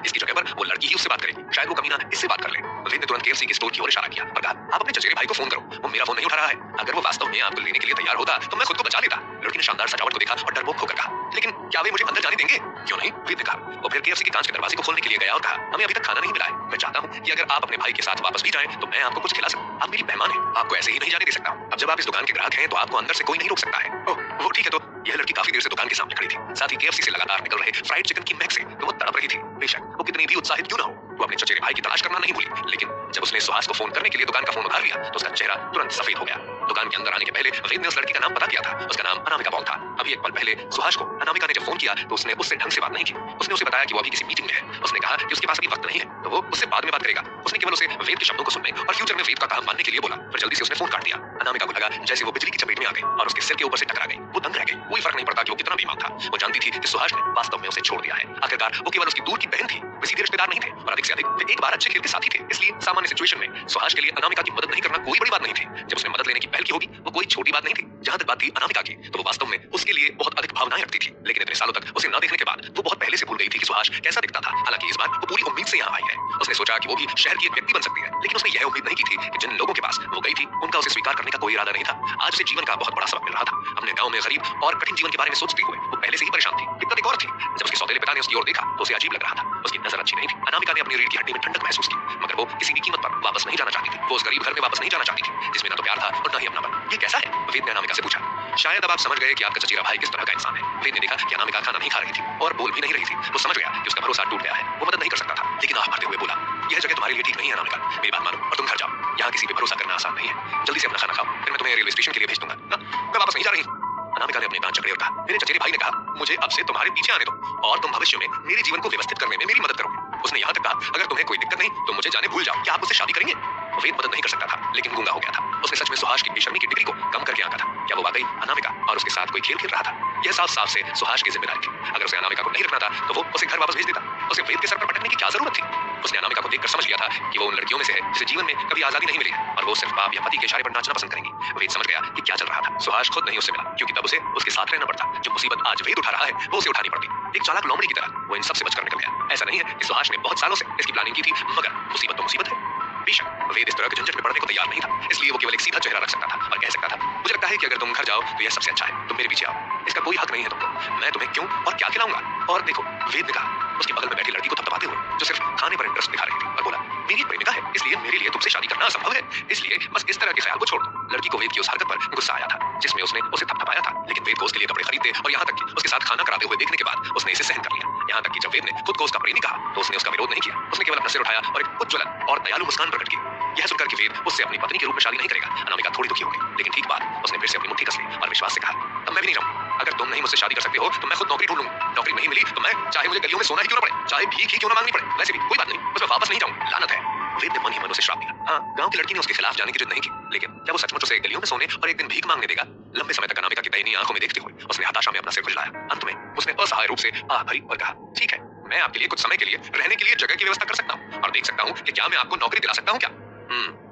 इसकी जगह पर वो लड़की ही उससे बात करेगी। शायद वो कमीना इससे बात कर ले। वेद ने तुरंत KFC के स्टोर की ओर इशारा किया और कहा, आप अपने चचेरे भाई को फोन करो, वो मेरा फोन नहीं उठा रहा है। अगर वो वास्तव में आपको लेने के लिए तैयार होता तो मैं खुद को बचा लेता। लड़की ने शानदार सजावट को देखा और डरपोक होकर कहा, लेकिन क्या वे मुझे अंदर जाने देंगे? क्यों नहीं? वेद ने कहा। वो फिर KFC के कांच के दरवाजे को खोलने के लिए गया और कहा, हमें अभी तक खाना नहीं मिला है। मैं चाहता हूँ कि अगर आप अपने भाई के साथ वापस भी जाएं तो मैं आपको कुछ खिला सकूं। आप मेरी मेहमान हैं, आपको ऐसे ही नहीं जाने दे सकता। अब जब आप इस दुकान के ग्राहक हैं तो आपको अंदर से कोई नहीं रोक सकता है। ओह, वो ठीक है। तो यह लड़की काफी देर से दुकान के सामने खड़ी थी। साथ ही KFC से लगातार निकल रहे फ्राइड चिकन की महक से तो वो तड़प रही थी। बेशक वो कितनी भी उत्साहित क्यों ना हो, वो अपने चचेरे भाई की तलाश करना नहीं भूली। लेकिन जब उसने सुहास को फोन करने के लिए दुकान का फोन उठा लिया तो उसका चेहरा तुरंत सफेद हो गया। दुकान के अंदर आने के पहले वेद ने उस लड़की का नाम पता किया था। उसका नाम अनामिका पॉल था। अभी एक पल पहले सुहास को अनामिका ने जब फोन किया तो उसने उससे ढंग से बात नहीं की। उसने उसे बताया कि वो अभी किसी मीटिंग में है। उसने कहा कि उसके पास अभी वक्त नहीं है तो वो उससे बाद में बात करेगा। उसने केवल उसे वेद के शब्दों को सुनने और फ्यूचर में वेद का काम मानने के लिए बोला। फिर जल्दी से उसने फोन काट दिया। अनामिका को लगा जैसे वो बिजली की चपेट में आ गई और उसके सिर के ऊपर से टकरा गई। वो दंग रह गई। कोई फर्क नहीं पड़ता कि वो कितना बीमार था। वो जानती थी कि सुहास ने वास्तव में उसे छोड़ दिया है। आखिरकार वो केवल उसकी दूर की बहन थी। वे सीधे रिश्तेदार नहीं थे और अधिक से अधिक वे एक बार अच्छे खेल के साथी थे। इसलिए सामान्य सिचुएशन में सुहास के लिए अनामिका की मदद नहीं करना कोई बड़ी बात नहीं थी। जब उसने मदद लेने की पहल की होगी वो कोई छोटी बात नहीं थी। जहां तक बात थी अनामिका की तो वो वास्तव में उसके लिए बहुत अधिक भावनाएं रखती थी। लेकिन इतने सालों तक उसे न देखने के बाद वो बहुत पहले से भूल गई थी कि सुहास कैसा दिखता था। हालांकि इस बार वो पूरी उम्मीद से यहाँ आई है। उसने सोचा कि वो भी शहर की एक व्यक्ति बन सकती है, लेकिन उसने यह उम्मीद नहीं की थी कि जिन लोगों के पास वो गई थी उनका उसे स्वीकार करने का कोई इरादा नहीं था। आज उसे जीवन का बहुत बड़ा सबक मिल रहा था। अपने गांव में गरीब और कठिन जीवन के बारे में सोचते हुए वो पहले से ही परेशान थी। दिक्कत एक और थी। जब उसके सौतेले पिता ने उसकी ओर देखा तो उसे अजीब लग रहा था। उसकी नजर अच्छी नहीं थी। अनामिका ने अपनी रीढ़ की हड्डी में ठंडक महसूस की, मगर वो किसी भी कीमत पर वापस नहीं जाना चाहती थी। वो उस गरीब घर में वापस नहीं जाना चाहती थी जिसमें न तो प्यार था और न ही अपनापन। ये कैसा है? वेद ने अनामिका से पूछा। शायद अब आप समझ गए कि आपका चचेरा भाई किस तरह का इंसान है। वेद ने देखा कि अनामिका खाना नहीं खा रही थी और बोल भी नहीं रही थी। वो समझ गया कि उसका भरोसा टूट गया है। वो मदद नहीं कर सकता था, लेकिन आह भरते हुए बोला, यह जगह तुम्हारे लिए ठीक नहीं है अनामिका। मेरी बात मानो और तुम घर जाओ। यहाँ किसी पे भरोसा करना आसान नहीं है। जल्दी से अपना खाना खाओ, फिर मैं तुम्हें रेलवे स्टेशन के लिए भेज दूंगा। मैं वापस नहीं जा रही। अनामिका ने अपने दांत चकड़े और कहा, मेरे चचेरे भाई ने कहा मुझे अब से तुम्हारे पीछे आने दो और तुम भविष्य में मेरे जीवन को व्यवस्थित करने में मेरी मदद करोगे। उसने यहाँ तक कहा, अगर तुम्हें कोई दिक्कत नहीं तो मुझे जाने भूल जाओ। क्या आप मुझसे शादी करेंगे? वेद मदद नहीं कर सकता था, लेकिन गूंगा हो गया था। उसने सच में सुहास की बेशर्मी की डिग्री को कम करके आंका था। क्या वो वाकई अनामिका और उसके साथ कोई खेल खेल रहा था? यह साफ साफ से सुहास की जिम्मेदारी थी। अगर उसे अनामिका को नहीं रखना था तो वो उसे घर वापस भेज देता। उसे वेद के सर पर पटकने की क्या जरूरत थी? उसने अनामिका को देखकर समझ लिया था कि वो उन लड़कियों में से है जिसे जीवन में कभी आजादी नहीं मिली और वो सिर्फ बाप या पति के इशारे पर नाचना पसंद करेंगी। वेद समझ गया कि क्या चल रहा था। सुहास खुद नहीं उससे मिला क्योंकि तब उसे उसके साथ रहना पड़ता। जो मुसीबत आज वेद उठा रहा है वो उसे उठानी पड़ती। एक चालाक लोमड़ी की तरह वो इन सब से बचकर निकल गया। ऐसा नहीं है कि सुहास ने बहुत सालों से इसकी प्लानिंग की थी, मगर मुसीबत तो मुसीबत है। बेशक वेद इस तरह के झंझट में पड़ने को तैयार नहीं था, इसलिए वो केवल एक सीधा चेहरा रख सकता था और कह सकता था, मुझे लगता है कि अगर तुम घर जाओ तो यह सबसे अच्छा है। तुम मेरे पीछे आओ। इसका कोई हक नहीं है तुमको। मैं तुम्हें क्यों और क्या खिलाऊंगा? और देखो, वेद ने कहा उसके बगल में बैठी लड़की को थपथपाते हुए जो सिर्फ खाने पर इंटरेस्ट दिखा रही थी और बोला, मेरी एक प्रेमिका है, इसलिए मेरे लिए तुमसे शादी करना असंभव है। इसलिए बस इस तरह के ख्याल को छोड़ दो। लड़की को वेद की उस हरकत पर गुस्सा आया था जिसमें उसने उसे थपथपाया था, लेकिन वेद को उसके लिए कपड़े खरीदते और यहाँ तक कि उसके साथ खाना कराते हुए देखने के बाद उसने इसे सहन कर लिया। यहाँ तक कि जब वेद ने खुद को उसका प्रेमी कहा तो उसने उसका विरोध नहीं किया। उसने केवल अपना सिर उठाया और एक उज्ज्वल और दयालु मुस्कान प्रकट की। यह सुनकर कि वेद उससे अपनी पत्नी के रूप में शादी नहीं करेगा, अनामिका थोड़ी दुखी हो गई, लेकिन ठीक बात उसने फिर से अपनी मुट्ठी कस ली और विश्वास से कहा, तब मैं भी नहीं जाऊंगा। अगर तुम नहीं मुझसे शादी कर सकते हो तो मैं खुद नौकरी ढूंढ लूंगा। नौकरी नहीं मिली तो मैं चाहे मुझे गलियों में सोना ही क्यों ना पड़े, चाहे भीख ही क्यों ना मांगनी पड़े, वैसे भी कोई बात नहीं, बस मैं वापस नहीं जाऊंगा। लानत है। वेद ने मन ही मन उसे श्राप दिया। हाँ, गांव की लड़की ने उसके खिलाफ जाने की जिद नहीं की, लेकिन क्या वो सचमुच उसे गलियों में सोने और एक दिन भीख मांगने देगा? लंबे समय तक अनामिका की दयनीय आंखों में देखते हुए उसने हताशा में अपना सिर खुजलाया। अंत में उसने असहाय रूप से आह भरी और कहा, ठीक है, मैं आपके लिए कुछ समय के लिए रहने के लिए जगह की व्यवस्था कर सकता हूँ और देख सकता हूँ कि क्या मैं आपको नौकरी दिला सकता हूँ क्या।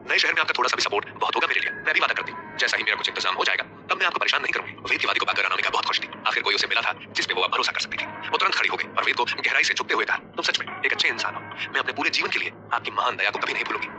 नए शहर में आपका थोड़ा सा भी सपोर्ट बहुत होगा मेरे लिए। मैं भी वादा करती हूँ, जैसा ही मेरा कुछ इंतजाम हो जाएगा तब मैं आपको परेशान नहीं करूंगी। वेद की वादे को पाकर अनामिका बहुत खुश थी। आखिर कोई उसे मिला था जिस पे वो अब भरोसा कर सकती थी। वो तुरंत खड़ी हो गई और वेद को गहराई से झुकते हुए कहा, तुम सच में एक अच्छे इंसान हो। मैं अपने पूरे जीवन के लिए आपकी महान दया को कभी नहीं भूलूंगी।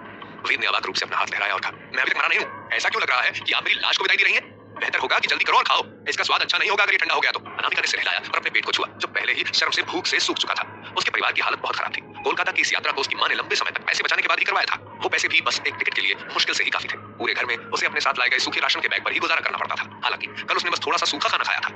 वेद ने अवाक रूप से अपना हाथ लहराया और कहा, मैं अभी तक मरा नहीं हूँ। ऐसा क्यों लग रहा है कि आप मेरी लाश को विदाई दे रही हैं? बेहतर होगा कि जल्दी करो और खाओ। इसका स्वाद अच्छा नहीं होगा अगर ये ठंडा हो गया तो। अनामिका ने सिर हिलाया और अपने पेट को छुआ जो पहले ही शर्म से भूख से सूख चुका था। उसके परिवार की हालत बहुत खराब थी। कोलकाता की इस यात्रा को उसकी मां ने लंबे समय तक पैसे बचाने के बाद ही करवाया था। वो पैसे भी बस एक टिकट के लिए मुश्किल से ही काफी थे। पूरे घर में उसे अपने साथ लाए गए सूखे राशन के बैग पर ही गुजारा करना पड़ता था। हालांकि कल उसने बस थोड़ा सा सूखा खाना खाया था।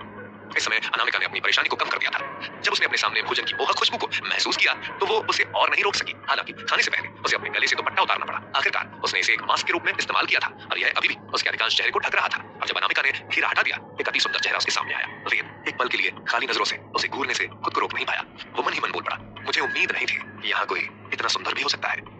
इस समय अनामिका ने अपनी परेशानी को कम कर दिया था। जब उसने अपने सामने भोजन की मोहक खुशबू को महसूस किया तो वो उसे और नहीं रोक सकी। हालांकि खाने से पहले उसे अपने गले से दुपट्टा उतारना पड़ा। आखिरकार उसने इसे एक मास्क के रूप में इस्तेमाल किया था और यह अभी भी उसके अधिकांश चेहरे को ढक रहा था। और जब अनामिका ने घेरा हटा दिया, एक अति सुंदर चेहरा उसके सामने आया। वेद एक पल के लिए खाली नजरों से उसे घूरने से खुद को रोक नहीं पाया। वो मन ही मन बोल पड़ा, मुझे उम्मीद नहीं थी कि यहाँ कोई इतना सुंदर भी हो सकता है।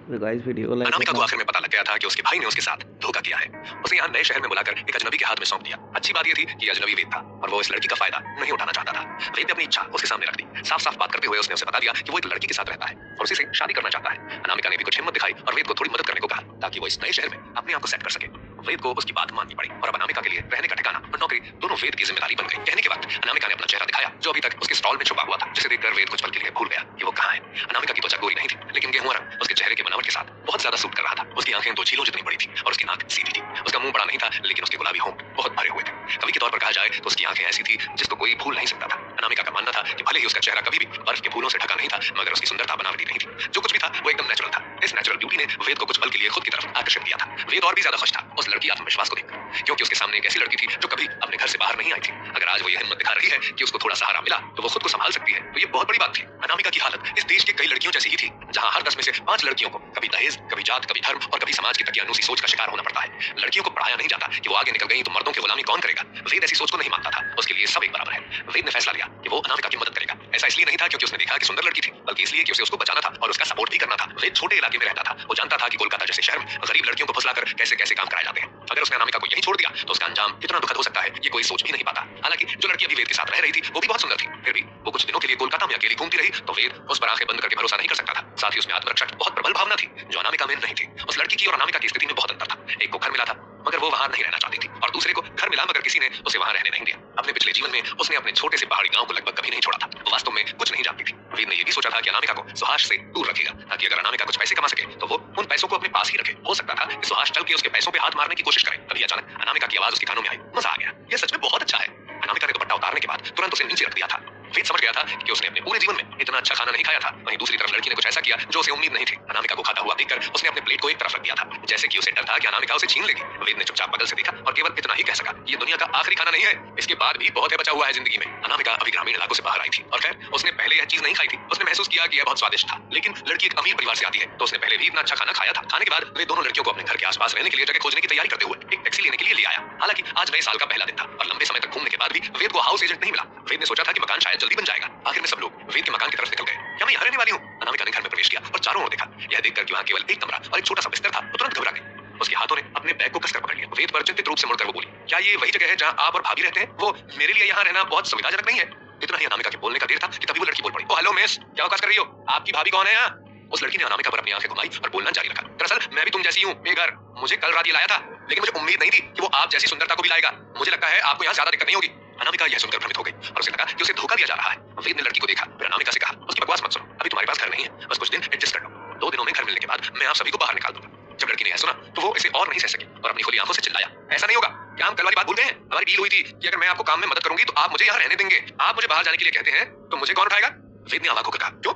अनामिका को आखिर में पता लग गया था कि उसके भाई ने उसके साथ धोखा किया है। उसे यहाँ नए शहर में बुलाकर एक अजनबी के हाथ में सौंप दिया। अच्छी बात यह थी कि अजनबी वेद था और वो इस लड़की का फायदा नहीं उठाना चाहता था। वेद ने अपनी इच्छा उसके सामने रख दी। साफ साफ बात करते हुए उसने उसे बता दिया कि वो एक लड़की के साथ रहता है और उसी से शादी करना चाहता है। अनामिका ने भी कुछ हिम्मत दिखाई और वेद को थोड़ी मदद करने को कहा ताकि वो इस नए शहर में अपने आप को सेट कर सके। वेद को उसकी बात माननी पड़ी और अब अनामिका के लिए रहने का ठिकाना और नौकरी दोनों वेद की जिम्मेदारी बन गई। कहने के वक्त अनामिका ने अपना चेहरा दिखाया जो अभी तक उसके स्टॉल में छुपा हुआ था, जिसे देखकर वेद कुछ पल के लिए भूल गया कि वो कहाँ है। अनामिका की त्वचा गोरी नहीं थी, लेकिन गेहूं रंग उसके चेहरे के बनावट के साथ बहुत ज्यादा सूट कर रहा था। उसकी आंखें दो झीलों जितनी बड़ी थी और उसकी नाक सीधी थी। उसका मुंह बड़ा नहीं था, लेकिन उसके गुलाबी होंठ बहुत भरे हुए थे। कवि के तौर पर कहा जाए तो उसकी आंखें ऐसी थी जिसको कोई भूल नहीं सकता था। अनामिका का मानना था कि भले ही उसका चेहरा कभी भी बर्फ के फूलों से ढका नहीं था, मगर उसकी सुंदरता बनावटी नहीं थी। जो कुछ भी था वो एकदम नेचुरल था। इस नेचुरल ब्यूटी ने वेद को कुछ पल के लिए खुद की तरफ आकर्षित किया था। वेद और भी ज्यादा खुश था उस लड़की आत्मविश्वास को देखकर, क्योंकि उसके सामने एक ऐसी लड़की थी जो कभी अपने घर से बाहर नहीं आई थी। अगर आज वो यह हिम्मत दिखा रही है कि उसको थोड़ा सहारा मिला तो वो खुद को संभाल सकती है, तो ये बहुत बड़ी बात थी। अनामिका की हालत इस देश की कई लड़कियों जैसी ही थी, जहां हर 10 में से 5 लड़कियों को कभी दहेज, कभी जात, कभी धर्म और कभी समाज की तकियानुसी सोच का शिकार होना पड़ता है। लड़कियों को पढ़ाया नहीं जाता कि वो आगे निकल गई तो मर्दों की गुलामी कौन करेगा। वेद ऐसी सोच को नहीं मानता था। उसके लिए सब एक बराबर है। वेद ने फैसला लिया कि वो अनामिका की मदद करेगा। ऐसा इसलिए नहीं था क्योंकि उसने देखा कि सुंदर लड़की थी, बल्कि इसलिए कि उसे उसको बचाना था और उसका सपोर्ट भी करना था। वेद छोटे इलाके में रहता था। वो जानता था कि कोलकाता जैसे शहर में गरीब लड़कियों को फुसलाकर कैसे कैसे काम कराए जाते हैं। अगर उसने अनामिका को यहीं छोड़ दिया तो उसका अंजाम कितना दुखद हो सकता है ये कोई सोच भी नहीं पाता। हालांकि जो लड़की अभी वेद के साथ रह रही थी वो भी बहुत सुंदर थी। फिर भी वो कुछ दिनों के लिए कोलकाता में अकेली घूमती रही तो वेद उस पर आंखें बंद करके भरोसा नहीं कर सकता था। साथ ही उसमें आत्मरक्षा की बहुत प्रबल भावना थी जो अनामिका में नहीं थी। उस लड़की की और अनामिका की स्थिति में बहुत अंतर था। एक को घर मिला था मगर वो वहां नहीं रहना चाहती थी, और दूसरे को घर मिला मगर किसी ने उसे वहां रहने नहीं दिया। अपने पिछले जीवन में उसने अपने छोटे से पहाड़ी गांव को लगभग कभी नहीं छोड़ा था। वो वास्तव में कुछ नहीं जानती थी। वेद ने यह भी सोचा था कि अनामिका को सुहास से दूर रखेगा ताकि अगर अनामिका कुछ पैसे कमा सके तो वो उन पैसों को अपने पास ही रखे। हो सकता था कि सुहास चल के उसके पैसों पे हाथ मारने की कोशिश करे। तभी अचानक अनामिका की आवाज उसके कानों में आई। मजा आ गया, यह सच में बहुत अच्छा है। अनामिका ने दुपट्टा उतारने के बाद तुरंत उसे नीचे रख दिया था। वेद समझ गया था कि उसने अपने पूरे जीवन में इतना अच्छा खाना नहीं खाया था। वहीं दूसरी तरफ लड़की ने कुछ ऐसा किया जो उसे उम्मीद नहीं थी। अनामिका को खाता हुआ देखकर उसने अपने प्लेट को एक तरफ रख दिया था, जैसे कि उसे डर था कि अनामिका उसे छीन लेगी। वेद ने चुपचाप बगल से देखा और केवल इतना ही कह सका, ये दुनिया का आखिरी खाना नहीं है, इसके बाद भी बहुत है बचा हुआ है जिंदगी में। अनामिका अभी ग्रामीण इलाकों से बाहर आई थी और खैर उसने पहले यह चीज नहीं खाई थी। उसने महसूस किया कि यह बहुत स्वादिष्ट था, लेकिन लड़की एक अमीर परिवार से आती है तो उसने पहले भी इतना अच्छा खाना खाया था। खाने के बाद वे दोनों लड़कियों को अपने घर के आसपास रहने के लिए जगह खोजने की तैयारी करते हुए एक टैक्सी लेने के लिए ले आया। हालांकि आज नए साल का पहला दिन था और लंबे समय तक घूमने के बाद भी वेद को हाउस एजेंट नहीं मिला। वेद ने सोचा था कि मकान शायद जल्दी बन जाएगा। आखिर में सब लोग वेद के मकान की तरफ निकल गए। क्या मैं यहाँ रहने वाली हूँ? अनामिका ने घर में प्रवेश किया और चारों ओर देखा। यह देखकर कि वहाँ केवल एक कमरा और एक छोटा सा बिस्तर था तो तुरंत घबरा गई। उसके हाथों ने अपने बैग को कसकर पकड़ लिया। वेद पर चिंतित रूप से मुड़कर वो बोली, क्या ये वही जगह है जहाँ आप और भाभी रहते हैं? वो मेरे लिए यहाँ रहना बहुत सुविधाजनक नहीं है। इतना ही अनामिका के बोलने का देर था कि तभी वो लड़की बोल पड़ी, ओ हेलो मिस, क्या आवाज कर रही हो? आपकी भाभी कौन है यहाँ? उस लड़की ने अनामिका पर अपनी आंखें घुमाई और बोलना जारी रखा, दरअसल मैं भी तुम जैसी हूँ बेघर। मुझे कल रात ये लाया था, लेकिन मुझे उम्मीद नहीं थी कि वो आप जैसी सुंदरता को भी लाएगा। मुझे लगता है आपको यहाँ ज्यादा दिक्कत नहीं होगी। अनामिका यह सुनकर भ्रमित हो गई और उसे लगा कि उसे धोखा दिया जा रहा है। वेद ने लड़की को देखा, फिर अनामिका से कहा, उसकी बकवास मत सुनो, अभी तुम्हारे पास घर नहीं है, बस कुछ दिन एडजस्ट कर लो। 2 दिनों में घर मिलने के बाद मैं आप सभी को बाहर निकाल दूंगा। जब लड़की ने यह सुना तो वो इसे और नहीं सह सकी और अपनी खुली आंखों से चिल्लाया, ऐसा नहीं होगा। क्या हम कल वाली बात भूल गए हैं? हमारी डील हुई थी कि अगर मैं आपको काम में मदद करूंगी तो आप मुझे यहाँ रहने देंगे। आप मुझे बाहर जाने के लिए कहते हैं तो मुझे कौन उठाएगा? वेद ने अवाक होकर कहा, क्यों?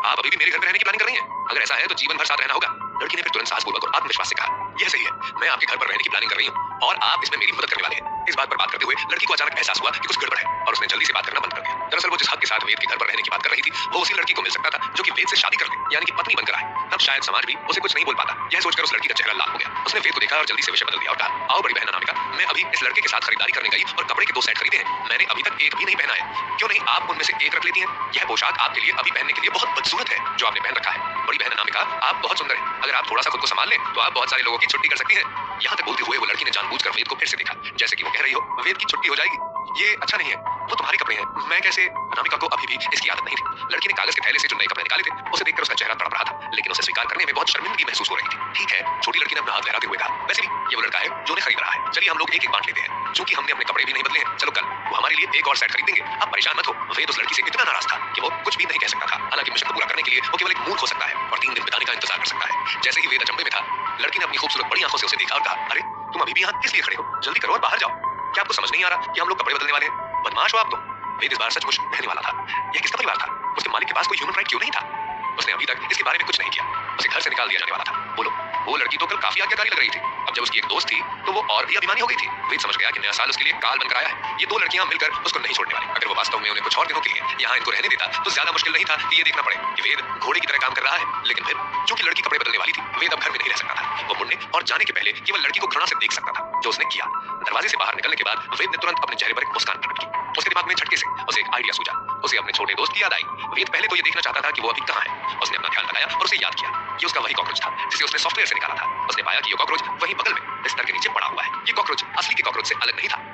आप अभी भी मेरे घर में रहने की प्लानिंग कर रही हैं? अगर ऐसा है तो जीवन भर साथ रहना होगा। लड़की ने फिर तुरंत साहसपूर्वक और आत्मविश्वास से कहा, यह सही है, मैं आपके घर पर रहने की प्लानिंग कर रही हूँ और आप इसमें मेरी मदद करने वाले हैं। इस बात पर बात करते हुए लड़की को अचानक एहसास हुआ कि कुछ गड़बड़ है और उसने जल्दी से बात करना बंद कर दिया। दरअसल वो जिस हद के साथ वेद के घर पर रहने की बात कर रही थी वो उसी लड़की को मिल सकता था जो कि वेद से शादी कर ले, यानी कि पत्नी बनकर आए। तब शायद समाज भी उसे कुछ नहीं बोल पाता। यह सोचकर उस लड़की का चेहरा लाल हो गया। उसने वेद को देखा और जल्दी से विषय बदल दिया और कहा, आओ बड़ी बहन अनामिका, मैं अभी इस लड़के के साथ खरीदारी करने गई और कपड़े के 2 सेट खरीदे हैं। मैंने अभी तक एक भी नहीं पहना है। क्यों नहीं आप उनमें से एक रख लेती हैं? यह पोशाक आपके लिए अभी पहनने के लिए बहुत बदसूरत है जो आपने पहन रखा है। बड़ी बहन अनामिका, आप बहुत सुंदर हैं। अगर आप थोड़ा सा खुद को संभाल लें तो आप बहुत सारे लोगों की छुट्टी कर सकती हैं। यहाँ तक बोलते हुए वो लड़की ने जानबूझकर वेद को फिर से देखा, जैसे कि वो कह रही हो, वेद की छुट्टी हो जाएगी, ये अच्छा नहीं है, वो तुम्हारे कपड़े हैं, मैं कैसे? अनामिका को अभी भी इसकी आदत नहीं थी। लड़की ने कागज के थैले से जो नए कपड़े निकाले थे उसे देखकर उसका चेहरा तड़प रहा था, लेकिन उसे स्वीकार करने में बहुत शर्मिंदगी महसूस हो रही थी। ठीक है, छोटी लड़की ने अपना हाथ लहराते हुए कहा, वैसे भी ये वो लड़का है जो उन्हें खरीद रहा है, चलिए हम लोग एक बांट लेते हैं। चूंकि हमने अपने कपड़े भी नहीं बदले हैं, चलो कल वो हमारे लिए एक और सेट खरीद देंगे। आप परेशान मत हो। वेद उस लड़की से इतना नाराज था कि वो कुछ भी नहीं कह सकता था। हालांकि मिशन को पूरा करने के लिए वो केवल एक मूर्ख हो सकता है और 3 दिन बिताने का इंतजार कर सकता है। जैसे ही वेद अचंभे में था, लड़की ने अपनी खूबसूरत बड़ी आंखों से उसे देखा और कहा, अरे तुम अभी भी यहाँ किस लिए खड़े हो? जल्दी करो और बाहर जाओ। क्या आपको समझ नहीं आ रहा कि हम लोग कपड़े बदलने वाले हैं? बदमाश हो आप तो। वेद इस बार सचमुच कहने वाला था। यह किसका परिवार था? उसके मालिक के पास कोई ह्यूमन राइट क्यों नहीं था? उसने अभी तक इसके बारे में कुछ नहीं किया। उसे घर से निकाल दिया जाने वाला था। बोलो, वो लड़की तो कल काफी आज्ञाकारी लग रही थी। अब जब उसकी एक दोस्त थी तो वो और भी अभिमानी हो गई थी। वेद समझ गया कि नया साल उसके लिए काल बनकर आया है। ये दो लड़कियां मिलकर उसको नहीं छोड़ने वाली। अगर वो वास्तव में उन्हें कुछ और दिनों के लिए यहाँ इनको रहने देता तो ज्यादा मुश्किल नहीं था कि ये देखना पड़े कि वेद घोड़े की तरह काम कर रहा है। लेकिन फिर चूंकि लड़की कपड़े बदलने वाली थी, वेद अब घर में नहीं रह सकता था। वो मुड़ने और जाने के पहले केवल लड़की को घृणा से देख सकता था, जो उसने किया। दरवाजे से बाहर निकलने के बाद वेद ने तुरंत अपने चेहरे पर एक मुस्कान प्रकट की। उसके दिमाग में झटके से उसे एक आइडिया सूझा। उसे अपने छोटे दोस्त की याद आई। वेद पहले तो ये देखना चाहता था कि वो अभी कहाँ है। उसने अपना ध्यान लगाया और उसे याद किया। ये उसका वही कॉकरोच था जिसे उसने सॉफ्टवेयर से निकाला था। उसने पाया कि ये कॉकरोच वहीं बगल में बिस्तर के नीचे पड़ा हुआ है। ये कॉकरोच असली के कॉकरोच से अलग नहीं था।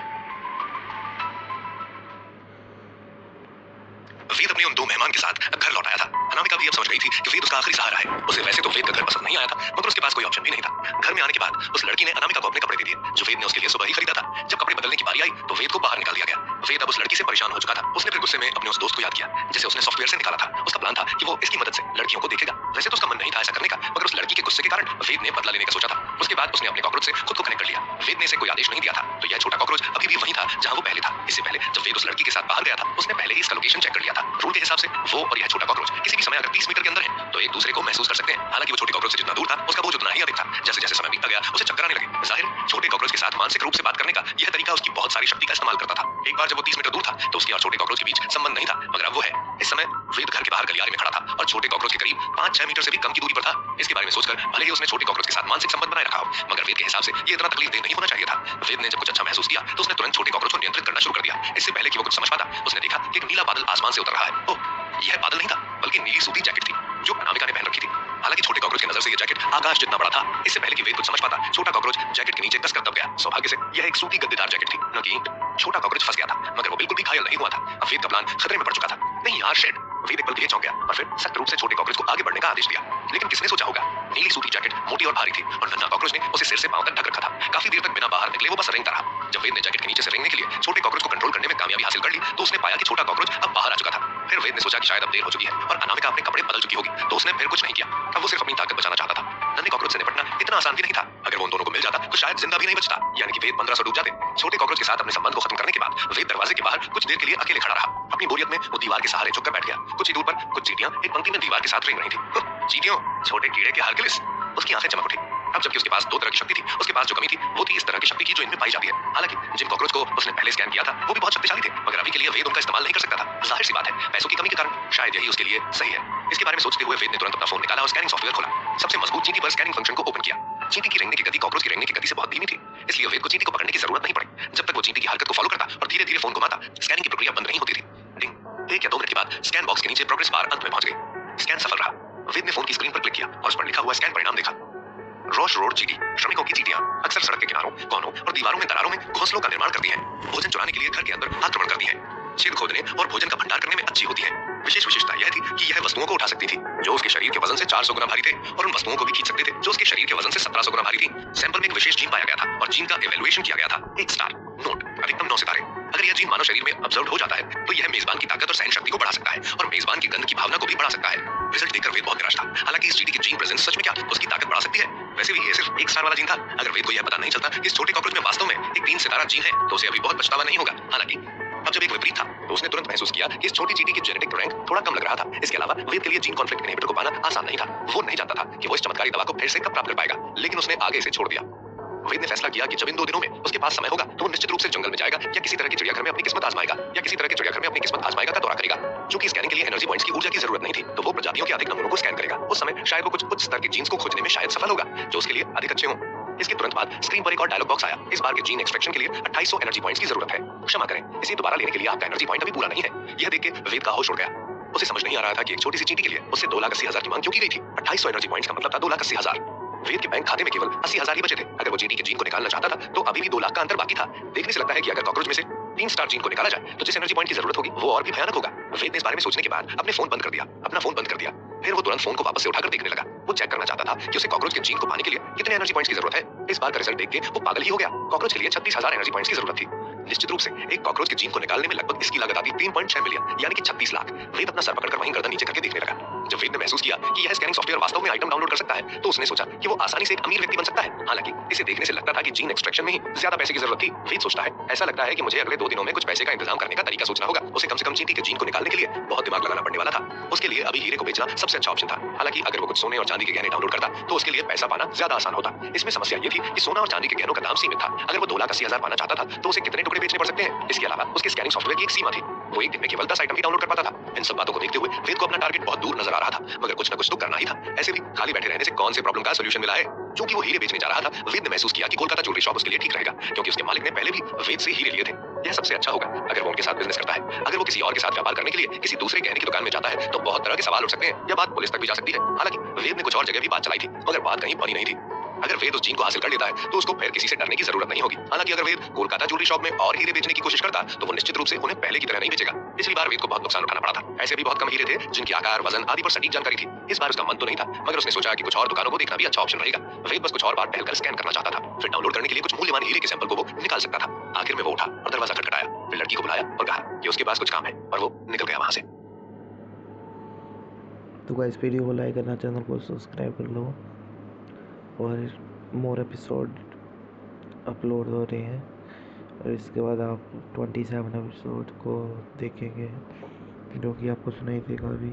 वेद अपने उन दो मेहमान के साथ घर लौट आया था। अनामिका भी अब समझ गई थी कि वेद उसका आखिरी सहारा है। उसे वैसे तो वेद का घर पसंद नहीं आया था, मगर उसके पास कोई ऑप्शन भी नहीं था। घर में आने के बाद उस लड़की ने अनामिका को अपने कपड़े दे दिए, जो वेद ने उसके लिए सुबह ही खरीदा था। जब कपड़े बदलने की बारी आई तो वेद को बाहर निकाल दिया गया। वेद अब उस लड़की से परेशान हो चुका था। उसने फिर गुस्से में अपने उस दोस्त को याद किया जिसे उसने सॉफ्टवेयर से निकाला था। उसका प्लान था कि वो इसकी मदद से लड़कियों को देखेगा। वैसे तो उसका मन नहीं था ऐसा करने का, मगर उस लड़की के गुस्से के कारण वेद ने बदला लेने का सोचा था। उसके बाद उसने अपने कॉकरोच से खुद को कनेक्ट कर लिया। वेद ने इसे कोई आदेश नहीं दिया था, तो यह छोटा कॉकरोच अभी भी वहीं था जहां वो पहले था। इससे पहले जब वेद उस लड़की के साथ बाहर गया था, उसने पहले ही इसका लोकेशन चेक कर लिया था। रूल के हिसाब से वो और यह छोटा कॉकरोच किसी भी समय अगर 30 मीटर के अंदर है तो एक दूसरे को महसूस कर सकते हैं। हालांकि वो छोटे कॉकरोच से जितना दूर था, उसका बोझ उतना ही अधिक था। जैसे जैसे समय बीतता गया, उसे चक्कर आने लगे। जाहिर छोटे कॉकरोच के साथ मानसिक रूप से बात करने का यह तरीका उसकी बहुत सारी शक्ति का इस्तेमाल करता था। एक बार जब वो 30 मीटर दूर था तो उसके और छोटे कॉकरोच के बीच संबंध नहीं था, मगर अब वो है। इस समय वेद घर के बाहर गलियारे में खड़ा था और छोटे कॉकरोच के करीब 5-6 मीटर से भी कम की दूरी पर था। इसके बारे में सोचकर भले ही उसने छोटे कॉकरोच के साथ मानसिक संबंध बनाए रखा हो, मगर वेद के हिसाब से ये इतना तकलीफदेह नहीं होना चाहिए था। वेद ने जब कुछ अच्छा महसूस किया तो उसने तुरंत छोटे कॉकरोच को नियंत्रित करना शुरू कर दिया। इससे पहले कि वो कुछ समझ पाता, उसने देखा कि एक नीला बादल आसमान से उतर रहा है। ओह, यह बादल नहीं था, बल्कि नीली सूती जैकेट थी जो अनामिका ने पहन रखी थी। हालांकि छोटे कॉकरोच की नजर से यह जैकेट आकाश जितना बड़ा था। इससे पहले कि वेद कुछ समझ पाता, छोटा कॉकरोच जैकेट के नीचे कसकर दब गया। सौभाग्य से यह एक सूती गद्देदार जैकेट थी, न कि छोटा कॉकरोच फंस गया था, मगर वो बिल्कुल भी घायल नहीं हुआ था। अब वेद का प्लान खतरे में पड़ चुका था। नहीं यार शेड, वेद एक पल के लिए चौंक गया और फिर सख्त रूप से छोटे कॉकरोच को आगे बढ़ने का आदेश दिया। लेकिन किसने सोचा होगा, नीली सूती जैकेट मोटी और भारी थी और नन्हा कॉकरोच ने उसे सिर से पांव तक ढक रखा था। काफी देर तक बिना बाहर निकले वो बस रेंगता रहा। जब वेद ने जैकेट के नीचे से रेंगने के लिए छोटे कॉकरोच को कंट्रोल करने में कामयाबी हासिल कर ली तो उसने पाया कि छोटा कॉकरोच अब बाहर आ चुका था। फिर वेद ने सोचा कि शायद अब देर हो चुकी है और अनामिका अपने कपड़े बदल चुकी होगी, तो उसने फिर कुछ नहीं किया। अब वो सिर्फ अपनी ताकत बचाना चाहता था। नन्हे कॉकरोच से निपटना इतना आसान भी नहीं था। अगर वो उन दोनों को मिल जाता तो शायद जिंदा भी नहीं बचता, यानी कि वेद 1500 डूब जाते। छोटे कॉकरोच के साथ अपने संबंध को खत्म करने के बाद वेद दरवाजे के बाहर कुछ देर के लिए अकेले खड़ा रहा। अपनी बोरियत में वो दीवार के सहारे झुककर बैठ गया। कुछ ही दूर पर कुछ चींटियां एक पंक्ति में दीवार के साथ रेंग रही थी। चींटियों, छोटे कीड़े के हरगिलिस। उसकी आंखें चमक उठी। अब जबकि उसके पास दो तरह की शक्ति थी, उसके पास जो कमी थी वो थी इस तरह की शक्ति की जो इनमें पाई जाती है। हालांकि जिन कॉकरोच को उसने पहले स्कैन किया था वो भी बहुत शक्तिशाली थे, मगर अभी के लिए वेद उनका इस्तेमाल नहीं कर सकता था। जाहिर सी बात है, पैसों की कमी के कारण शायद यही उसके लिए सही है। इसके बारे में सोचते हुए वेद ने तुरंत अपना फोन निकाला और स्कैनिंग सॉफ्टवेयर खोला। सबसे मजबूत चींटी पर स्कैनिंग फंक्शन को ओपन किया। चींटी की रेंगने की गति कॉकरोच की रेंगने की गति से बहुत धीमी थी, इसलिए वेद को चींटी को पकड़ने की जरूरत नहीं पड़ी। जब तक वो चींटी की हरकत को फॉलो करता और धीरे धीरे फोन घुमाता, स्कैनिंग की प्रक्रिया बंद नहीं होती थी। डिंग, 1 या 2 मिनट के बाद स्कैन बॉक्स के नीचे प्रोग्रेस बार अंत में पहुंच गई। स्कैन सफल रहा। वेद ने फोन की स्क्रीन पर क्लिक किया और उस पर लिखा हुआ स्कैन परिणाम देखा। रॉश रोड चींटी, श्रमिकों की चींटियां अक्सर सड़क के किनारों, कोनों और दीवारों में दरारों में घोंसलों का निर्माण करती हैं। भोजन चुराने के लिए घर के अंदर आक्रमण करती हैं। छेद खोदने और भोजन का भंडार करने में अच्छी होती हैं। विशेष विशेषता यह थी कि यह वस्तुओं को उठा सकती थी जो उसके शरीर के वजन से 400 गुना भारी थे और उन वस्तुओं को भी खींच सकते थे जो उसके शरीर के वजन से 1700 गुना भारी थी। सैंपल में एक विशेष जीन पाया गया था और जीन का इवैल्यूएशन किया गया था 1 स्टार। नोट, अधिकतम 9 सितारे। अगर यह जीन मानव शरीर में ऑब्जर्व हो जाता है तो यह मेजबान की ताकत और सहन शक्ति को बढ़ा सकता है और मेजबान की गंध की भावना को भी बढ़ा सकता है। रिजल्ट देखकर वेद बहुत निराश था। हालांकि इस चींटी की जीन प्रेजेंस सच में क्या उसकी ताकत बढ़ा सकती है? वैसे भी ये सिर्फ 1 स्टार वाला जीन था। अगर वेद को यह पता नहीं चलता कि इस छोटे कॉकरोच में वास्तव में एक 3 सितारा जीन है तो उसे अभी बहुत पछतावा नहीं होगा। हालांकि अब जब एक विपरीत था तो उसने तुरंत महसूस किया कि इस छोटी चींटी की जेनेटिक रैंक थोड़ा कम लग रहा था। इसके अलावा वेद के लिए जीन कॉन्फ्लिक्ट इनहिबिटर को पाना आसान नहीं था। वो नहीं जानता था कि वो इस चमत्कारी दवा को फिर से कब प्राप्त कर पाएगा, लेकिन उसने आगे इसे छोड़ दिया। वेद ने फैसला किया कि जब इन 2 दिनों में उसके पास समय होगा तो वो निश्चित रूप से जंगल में जाएगा या किसी तरह के चिड़ियाघर में अपनी किस्मत आजमाएगा का दौरा करेगा। चूंकि स्कैनिंग के लिए एनर्जी पॉइंट्स की ऊर्जा की जरूरत नहीं थी तो वो प्रजातियों के अधिक नमूनों को स्कैन करेगा। उस समय शायद वो कुछ उच्च स्तर के जीन्स को खोजने में शायद सफल होगा जो उसके लिए अधिक अच्छे हों। इसके तुरंत बाद स्क्रीन पर एक और डायलॉग बॉक्स आया। इस बार के जीन एक्सट्रैक्शन के लिए 2800 एनर्जी पॉइंट्स की जरूरत है। क्षमा करें, इसे दोबारा लेने के लिए आपका एनर्जी पॉइंट अभी पूरा नहीं है। यह देख के वेद का होश उड़ गया। उसे समझ नहीं आ रहा था कि एक छोटी सी चींटी के लिए उससे 2,80,000 की मांग क्यों की गई थी। 2800 एनर्जी पॉइंट्स का मतलब था 2,80,000। वेद के बैंक खाते में केवल 80,000 ही बचे थे। अगर वो चींटी के जीन को निकालना चाहता था तो अभी भी 2 लाख का अंतर बाकी था। देखने से लगता है कि अगर कॉकरोच में से 3 स्टार जीन को निकाला जाए तो जिस एनर्जी पॉइंट की जरूरत होगी वो और भी भयानक होगा। वेद ने इस बारे में सोचने के बाद अपना फोन बंद कर दिया। फिर वो तुरंत फोन को वापस से उठाकर देखने लगा। वो चेक करना चाहता था कि उसे कॉकरोच के जीन को पाने के लिए कितने एनर्जी पॉइंट्स की जरूरत है। इस बार का रिजल्ट देख के वो पागल ही हो गया। कॉकरोच के लिए 36,000 एनर्जी पॉइंट्स की जरूरत थी। निश्चित रूप से एक कॉकरोच के जीन को निकालने में लगभग इसकी लागत आती 3.6 मिलियन यानी कि 36 लाख। वेद अपना सर पकड़कर वहीं गर्दन नीचे करके देखने लगा। जब वेद ने महसूस किया कि यह स्कैनिंग सॉफ्टवेयर वास्तव में आइटम डाउनलोड कर सकता है तो उसने सोचा कि वो आसानी से एक अमीर व्यक्ति बन सकता है। हालांकि इसे देखने से लगता था कि जीन एक्सट्रैक्शन में ही ज्यादा पैसे की जरूरत थी। वेद सोचता है ऐसा लगता है कि मुझे अगले 2 दिनों में कुछ पैसे का इंतजाम करने का तरीका सोचना होगा। उसे कम से कम चींटी के जीन को निकालने के लिए बहुत दिमाग लगाना पड़ने वाला था। उसके लिए अभी हीरे को बेचना सबसे अच्छा ऑप्शन था। हालांकि अगर वो कुछ सोने और चांदी के गहने डाउनलोड करता तो उसके लिए पैसा पाना ज्यादा आसान होता। इसमें समस्या ये थी कि सोना और चांदी के गहनों का दाम सीमित था। अगर वो 2,80,000 पाना चाहता था तो उसे कितने टुकड़े बेचने पड़ सकते हैं। इसके अलावा उसके स्कैनिंग सॉफ्टवेयर की एक सीमा थी। वो एक दिन में केवल 10 आइटम ही डाउनलोड कर पाता था। इन सब बातों को देखते हुए वेद को अपना टारगेट बहुत दूर नजर आ रहा था, मगर कुछ न कुछ तो करना ही था। ऐसे भी खाली बैठे रहने से कौन से प्रॉब्लम का सॉल्यूशन मिला है। क्योंकि वो हीरे बेचने जा रहा था, वेद ने महसूस किया कि कोलकाता ज्वेलरी शॉप उसके लिए ठीक रहेगा, क्योंकि उसके मालिक ने पहले भी वेद से हीरे लिए थे। यह सबसे अच्छा होगा अगर वो उनके साथ बिजनेस करता है। अगर वो किसी और के साथ व्यापार करने के लिए किसी दूसरे गहने की दुकान में जाता है तो बहुत तरह के सवाल उठ सकते हैं। यह बात पुलिस तक भी जा सकती है। हालांकि वेद ने कुछ और जगह भी बात चलाई थी, मगर बात कहीं बनी नहीं थी। अगर वेद उस जीन को हासिल कर लेता है तो उसको फिर किसी से डरने की जरूरत नहीं होगी। हालांकि अगर वेद कोलकाता ज्वेलरी शॉप में और हीरे बेचने की कोशिश करता तो वो निश्चित रूप से उन्हें पहले की तरह नहीं बेचेगा। पिछली बार वेद को बहुत नुकसान उठाना पड़ा था। ऐसे भी बहुत कम हीरे थे जिनकी आकार, वजन आदि पर सटीक जानकारी थी। इस बार उसका मन तो नहीं था, मगर उसने सोचा कि कुछ और दुकानों को देखना भी अच्छा ऑप्शन रहेगा। वेद बस कुछ और बार टहलकर स्कैन करना चाहता था, फिर डाउनलोड करने के लिए कुछ मूल्यवान हीरे के सैंपल को वो निकाल सकता था। आखिर में वो उठा और दरवाजा खटखटाया, फिर लड़की को बुलाया और कहा कि उसके पास कुछ काम है, और वो निकल गया वहां से। तो गाइस वीडियो को लाइक करना, चैनल को सब्सक्राइब कर लो और मोर एपिसोड अपलोड हो रहे हैं। और इसके बाद आप 27 एपिसोड को देखेंगे जो कि आपको सुनाई देगा अभी।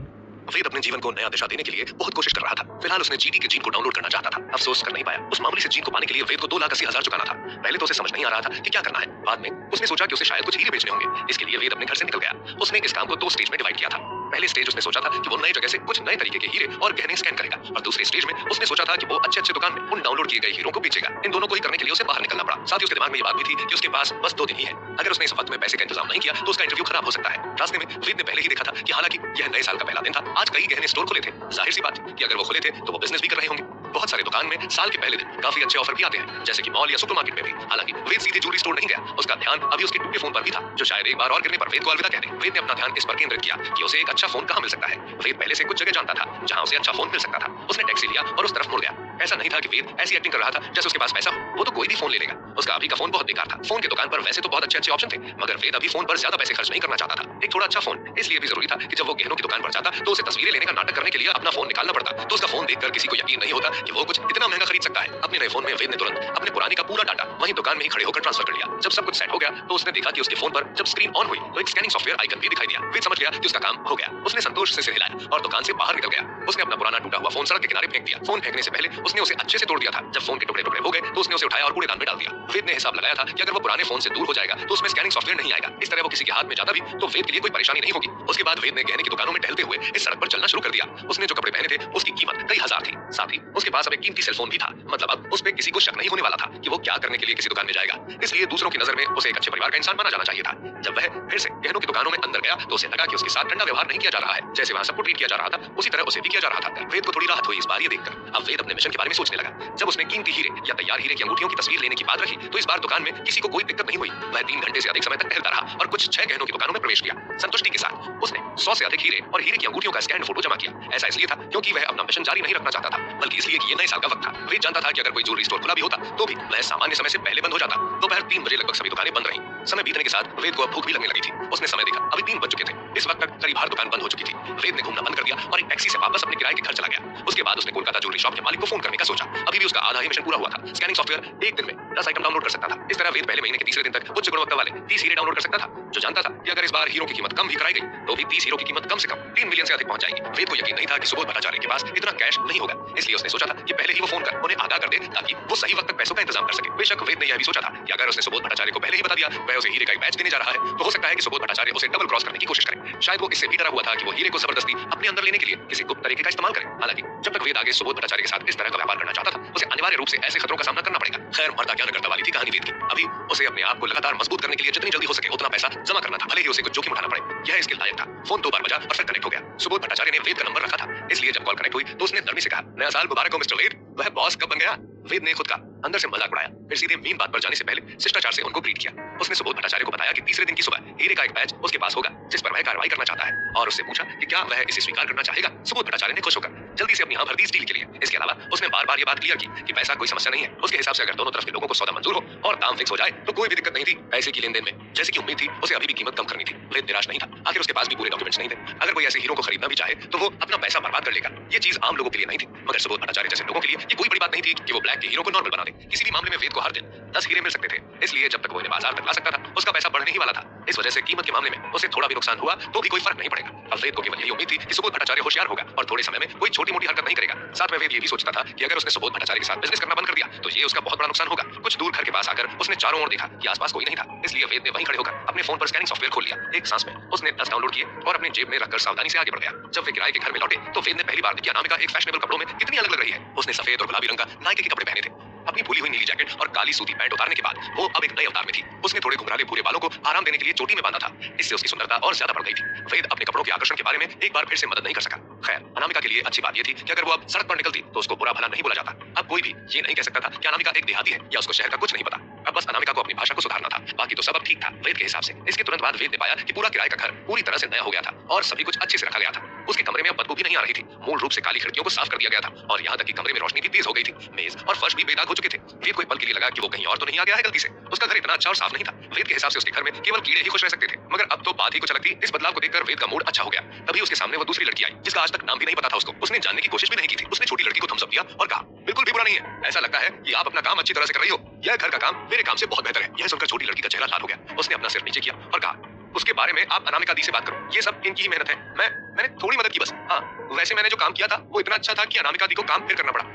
वेद अपने जीवन को नया दिशा देने के लिए बहुत कोशिश कर रहा था। फिलहाल उसने जीटी के जीन को डाउनलोड करना चाहता था। अफसोस कर नहीं पाया। उस मामूली से जीन को पाने के लिए वेद को 2,80,000 चुकाना था। पहले तो उसे समझ नहीं आ रहा था कि क्या करना है। बाद में उसने सोचा कि उसे शायद कुछ हीरे बेचने होंगे। इसके लिए वेद अपने घर से निकल गया। उसने इस काम को 2 स्टेज में डिवाइड किया था। पहले स्टेज उसने सोचा था कि वो नई जगह से कुछ नए तरीके के हीरे और गहने स्कैन करेगा, और दूसरे स्टेज में उसने सोचा था कि वो अच्छे दुकान में उन डाउनलोड किए गए हीरों को बेचेगा। इन दोनों को ही करने के लिए उसे बाहर निकलना पड़ा। साथ ही उसके दिमाग में ये बात भी थी कि उसके पास बस 2 दिन ही है। अगर उसने इस वक्त में पैसे का इंतजाम नहीं किया तो उसका इंटरव्यू खराब हो सकता है। रास्ते में वेद ने पहले ही देखा था कि हालांकि यह नए साल का पहला दिन था, आज कई गहने स्टोर खुले थे। जाहिर सी बात थी कि अगर वो खुले थे तो वो बिजनेस भी कर रहे होंगे। बहुत सारे दुकान में साल के पहले दिन काफी अच्छे ऑफर भी आते हैं, जैसे कि मॉल या सुपरमार्केट में भी। हालांकि वेद सीधे ज्वेलरी स्टोर नहीं गया। उसका ध्यान अभी उसके टूटे फोन पर भी था, जो शायद एक बार और गिरने पर वेद को अलविदा कह दे। वेद ने अपना ध्यान इस पर केंद्रित किया कि उसे एक अच्छा फोन कहां मिल सकता है। वेद पहले से कुछ जगह जानता था जहां उसे अच्छा फोन मिल सकता था। उसने टैक्सी लिया और उस तरफ मुड़ गया। ऐसा नहीं था कि वेद ऐसी एक्टिंग कर रहा था जैसे उसके पास पैसा हो। वो तो कोई भी फोन ले लेगा। उसका अभी का फोन बहुत बेकार था। फोन की दुकान पर वैसे तो बहुत अच्छे ऑप्शन थे, मगर वेद अभी फोन पर ज्यादा पैसे खर्च नहीं करना चाहता था। एक थोड़ा अच्छा फोन इसलिए भी जरूरी था कि जब वो गहनों की दुकान पर जाता तो उसे तस्वीरें लेने का नाटक करने के लिए अपना फोन निकालना पड़ता। तो उसका फोन देखकर किसी को यकीन नहीं होता कि वो कुछ इतना महंगा खरीद सकता है। अपने नए फोन में वेद ने तुरंत अपने पुराने का पूरा डाटा वहीं दुकान में ही खड़े होकर ट्रांसफर कर लिया। जब सब कुछ सेट हो गया तो उसने देखा कि उसके फोन पर जब स्क्रीन ऑन हुई तो एक स्कैनिंग सॉफ्टवेयर आइकन भी दिखाई दिया। वेद समझ गया कि उसका काम हो गया। उसने संतोष से सिर हिलाया और दुकान से बाहर निकल गया। उसने अपना पुराना टूटा हुआ फोन सड़क के किनारे फेंक दिया। फोन फेंकने से पहले उसने उसे अच्छे से तोड़ दिया था। जब फोन के टुकड़े टुकड़े हो गए तो उसने उसे उठाया और कूड़ेदान में डाल दिया। वेद ने हिसाब लगाया था कि अगर वो पुराने फोन से दूर हो जाएगा तो उसमें स्कैनिंग सॉफ्टवेयर नहीं आएगा। इस तरह वो किसी के हाथ में जाता भी तो वेद के लिए कोई परेशानी नहीं होगी। उसके बाद वेद ने गहने की दुकानों में टहलते हुए इस सड़क पर चलना शुरू कर दिया। उसने जो कपड़े पहने थे उसकी कीमत कई हजार थी। साथ ही उसके पास अब एक कीमती सेलफोन भी था। मतलब अब उस पे किसी को शक नहीं होने वाला था कि वो क्या करने के लिए किसी दुकान में जाएगा। इसलिए दूसरों की नजर में उसे एक अच्छे परिवार का इंसान माना जाना चाहिए था। जब वह फिर से गहनों की दुकानों में अंदर गया तो उसे लगा कि उसके साथ ठंडा व्यवहार नहीं किया जा रहा है। जैसे वहां सबको ट्रीट किया जा रहा था उसी तरह उसे भी किया जा रहा था। वेद को थोड़ी राहत हुई इस बार ये देखकर। अब वेद अपने मिशन के बारे में सोचने लगा। जब उसने कीमती हीरे या तैयार हीरे की अंगूठियों की तस्वीर लेने की बात रखी तो इस बार दुकान में किसी को कोई दिक्कत नहीं हुई। वह 3 घंटे से अधिक समय तक टहलता रहा और कुछ 6 गहनों की दुकानों में प्रवेश किया। संतुष्टि के साथ उसने 100 से अधिक हीरे और हीरे की अंगूठियों का स्कैन फोटो जमा किया। ऐसा इसलिए था क्योंकि वह अपना मिशन जारी नहीं रखना चाहता था, बल्कि इसलिए कि ये नए साल का वक्त था। वेद जानता था कि अगर कोई ज्वेलरी स्टोर खुला भी होता तो भी वह सामान्य समय से पहले बंद हो जाता। दोपहर 3 बजे लगभग सभी दुकानें बंद रहीं। समय बीतने के साथ वेद को अब भूख भी लगने लगी थी। उसने समय देखा, अभी 3 बज चुके थे। इस वक्त तक करीब हर दुकान बंद हो चुकी थी। वेद ने घूमना बंद कर दिया और एक टैक्सी से वापस अपने किराए के घर चला गया। उसके बाद उसने कोलकाता ज्वेलरी शॉप के मालिक को फोन करने का सोचा। अभी भी उसका आधा ही मिशन पूरा हुआ था। स्कैनिंग सॉफ्टवेयर एक दिन में 10 आइटम डाउनलोड कर सकता था। इस तरह वेद पहले महीने के तीसरे दिन तक उच्च गुणवत्ता वाले 30 हीरे डाउनलोड कर सकता था, जो जानता था कि अगर इस बार हीरो की कीमत कम भी कराई गई तो भी 30 हीरो की कीमत कम से कम 3 मिलियन से अधिक पहुंच जाएगी। वेद को यकीन नहीं था कि सुबोध भट्टाचार्य के पास इतना कैश नहीं होगा। इसलिए उसने सोचा था कि पहले ही वो फोन कर उन्हें आगाह कर दे ताकि वो सही वक्त तक पैसों का इंतजाम कर सके। बेशक वेद ने यह भी सोचा था कि अगर उसने सुबोध भट्टाचार्य को पहले ही बता दिया वह उसे हीरे का एक बैच देने जा रहा है तो हो सकता है कि सुबोध भट्टाचार्य उसे डबल क्रॉस करने की कोशिश करे। शायद वो इससे भी डरा हुआ था कि वो हीरे को जबरदस्ती अपने अंदर लेने के लिए किसी गुप्त तरीके का इस्तेमाल करे। हालांकि जब तक वेद आगे सुबोध भट्टाचार्य के साथ इस तरह का व्यापार करना चाहता था उसे अनिवार्य रूप से ऐसे खतरों का सामना करना पड़ेगा। खैर मरता क्या न करता वाली थी कहानी वेद की। अभी उसे अपने आप को लगातार मजबूत करने के लिए जितनी जल्दी हो सके उतना पैसा जमा करना था, भले ही उसे कुछ जोखिम उठाना पड़े। यह इसके लायक था। फोन 2 बार बजा और फिर कनेक्ट हो गया। सुबोध भट्टाचार्य ने वेद का नंबर रखा था, इसलिए जब कॉल कनेक्ट हुई तो उसने नरमी से कहा, नया साल मुबारक हो मिस्टर वेद। वह बॉस कब बन गया? वेद ने खुद का अंदर से मजाक उड़ाया। फिर सीधे मेन बात पर जाने से पहले शिष्टाचार से उनको ग्रीट किया। उसने सुबोध भट्टाचार्य को बताया कि तीसरे दिन की सुबह हीरे का एक बैच उसके पास होगा जिस पर वह कार्रवाई करना चाहता है और उससे पूछा कि क्या वह इसे स्वीकार करना चाहेगा। सुबोध भट्टाचार्य ने खुश होकर जल्दी से अपनी हाँ भर दी इस डील के लिए। इसके अलावा उसने बार-बार ये बात क्लियर की कि पैसा कोई समस्या नहीं है। उसके हिसाब से अगर दोनों तरफ के लोगों को सौदा मंजूर हो और दाम फिक्स हो जाए तो कोई भी दिक्कत नहीं थी पैसे की लेन-देन में। जैसे कि उम्मीद थी उसे अभी भी कीमत कम करनी थी। वेद निराश नहीं था, आखिर उसके पास भी पूरे डॉक्यूमेंट्स नहीं थे। अगर कोई ऐसे हीरो को खरीदना भी चाहे तो वो अपना पैसा बर्बाद कर लेगा। ये चीज आम लोगों के लिए नहीं थी, मगर सुबोध भट्टाचार्य जैसे लोगों के लिए ये कोई बड़ी बात नहीं थी कि वो ब्लैक के हीरो को नॉर्मल बना दे। किसी भी मामले में वेद को हर दिन 10 हीरे मिल सकते थे, इसलिए जब तक वो इन्हें बाजार तक ला सकता था उसका पैसा बढ़ने ही वाला था। इस वजह से कीमत के मामले में उसे थोड़ा भी नुकसान हुआ तो भी कोई फर्क नहीं पड़ेगा। अब वेद को केवल यही उम्मीद थी कि सुबोध भट्टाचार्य होशियार होगा और थोड़े समय में कोई छोटी मोटी हरकत नहीं करेगा। साथ में वेद ये भी सोचता था कि अगर उसने सुबोध भट्टाचार्य के साथ बिजनेस करना बंद कर दिया तो ये उसका बहुत बड़ा नुकसान होगा। कुछ दूर घर के पास आकर उसने चारों ओर देखा कि आसपास कोई नहीं था, इसलिए वेद ने वहीं खड़े होकर अपने फोन पर स्कैनिंग सॉफ्टवेयर खोल लिया। एक सांस में उसने 10 डाउनलोड किए और अपने जेब में रखकर सावधानी से आगे बढ़ गया। जब वे किराए के घर में लौटे तो वेद ने पहली बार देखी अनामिका एक फैशनेबल कपड़ों में कितनी अलग लग रही है। उसने सफेद और गुलाबी रंग का नायके के कपड़े पहने थे। अपनी भूली हुई नीली जैकेट और काली सूती पैंट उतारने के बाद वो अब एक नए अवतार में थी। उसने थोड़े घुंघराले भूरे बालों को आराम देने के लिए चोटी में बांधा था, इससे उसकी सुंदरता और ज्यादा बढ़ गई थी। वेद अपने कपड़ों के आकर्षण के बारे में एक बार फिर से मदद नहीं कर सका। खैर, अनामिका के लिए अच्छी बात यह थी कि अगर वो अब सड़क पर निकलती तो उसको बुरा भला नहीं बोला जाता। अब कोई भी ये नहीं कह सकता था कि अनामिका एक देहाती है या उसको शहर का कुछ नहीं पता। अब बस अनामिका को अपनी भाषा को सुधारना था, बाकी तो सब अब ठीक था वेद के हिसाब से। इसके तुरंत बाद वेद ने पाया कि पूरा किराए का घर पूरी तरह से नया हो गया था और सभी कुछ अच्छे से रखा गया था। उसके कमरे में अब बदबू भी नहीं आ रही थी। मूल रूप से काली खिड़कियों को साफ कर दिया गया था और यहाँ तक कि कमरे में रोशनी भी तेज हो गई थी। मेज और फर्श भी बेदाग हो चुके थे। वेद को एक पल के लिए लगा कि वो कहीं और तो नहीं आ गया है गलती से। उसका घर इतना अच्छा और साफ नहीं था। वेद के हिसाब से उसके घर में केवल कीड़े ही खुश रह सकते थे, मगर अब तो बात ही कुछ अलग थी। इस बदलाव को देखकर वेद का मूड अच्छा हो गया। तभी उसके सामने वो दूसरी लड़की आई जिसका आज तक नाम भी नहीं पता था उसको। उसने जानने की कोशिश भी नहीं की थी। उसने छोटी लड़की को थम्स अप दिया और कहा, बिल्कुल भी बुरा नहीं है, ऐसा लगता है कि आप अपना काम अच्छी तरह से कर रही हो। यह घर का काम मेरे काम से बहुत बेहतर है। यह सुनकर छोटी लड़की का चेहरा लाल हो गया। उसने अपना सिर नीचे किया और कहा, उसके बारे में आप अनामिका दी से बात करो, ये सब इनकी ही मेहनत है। मैंने थोड़ी मदद की बस। हाँ, वैसे मैंने जो काम किया था वो इतना अच्छा था कि अनामिका दी को काम फिर करना पड़ा।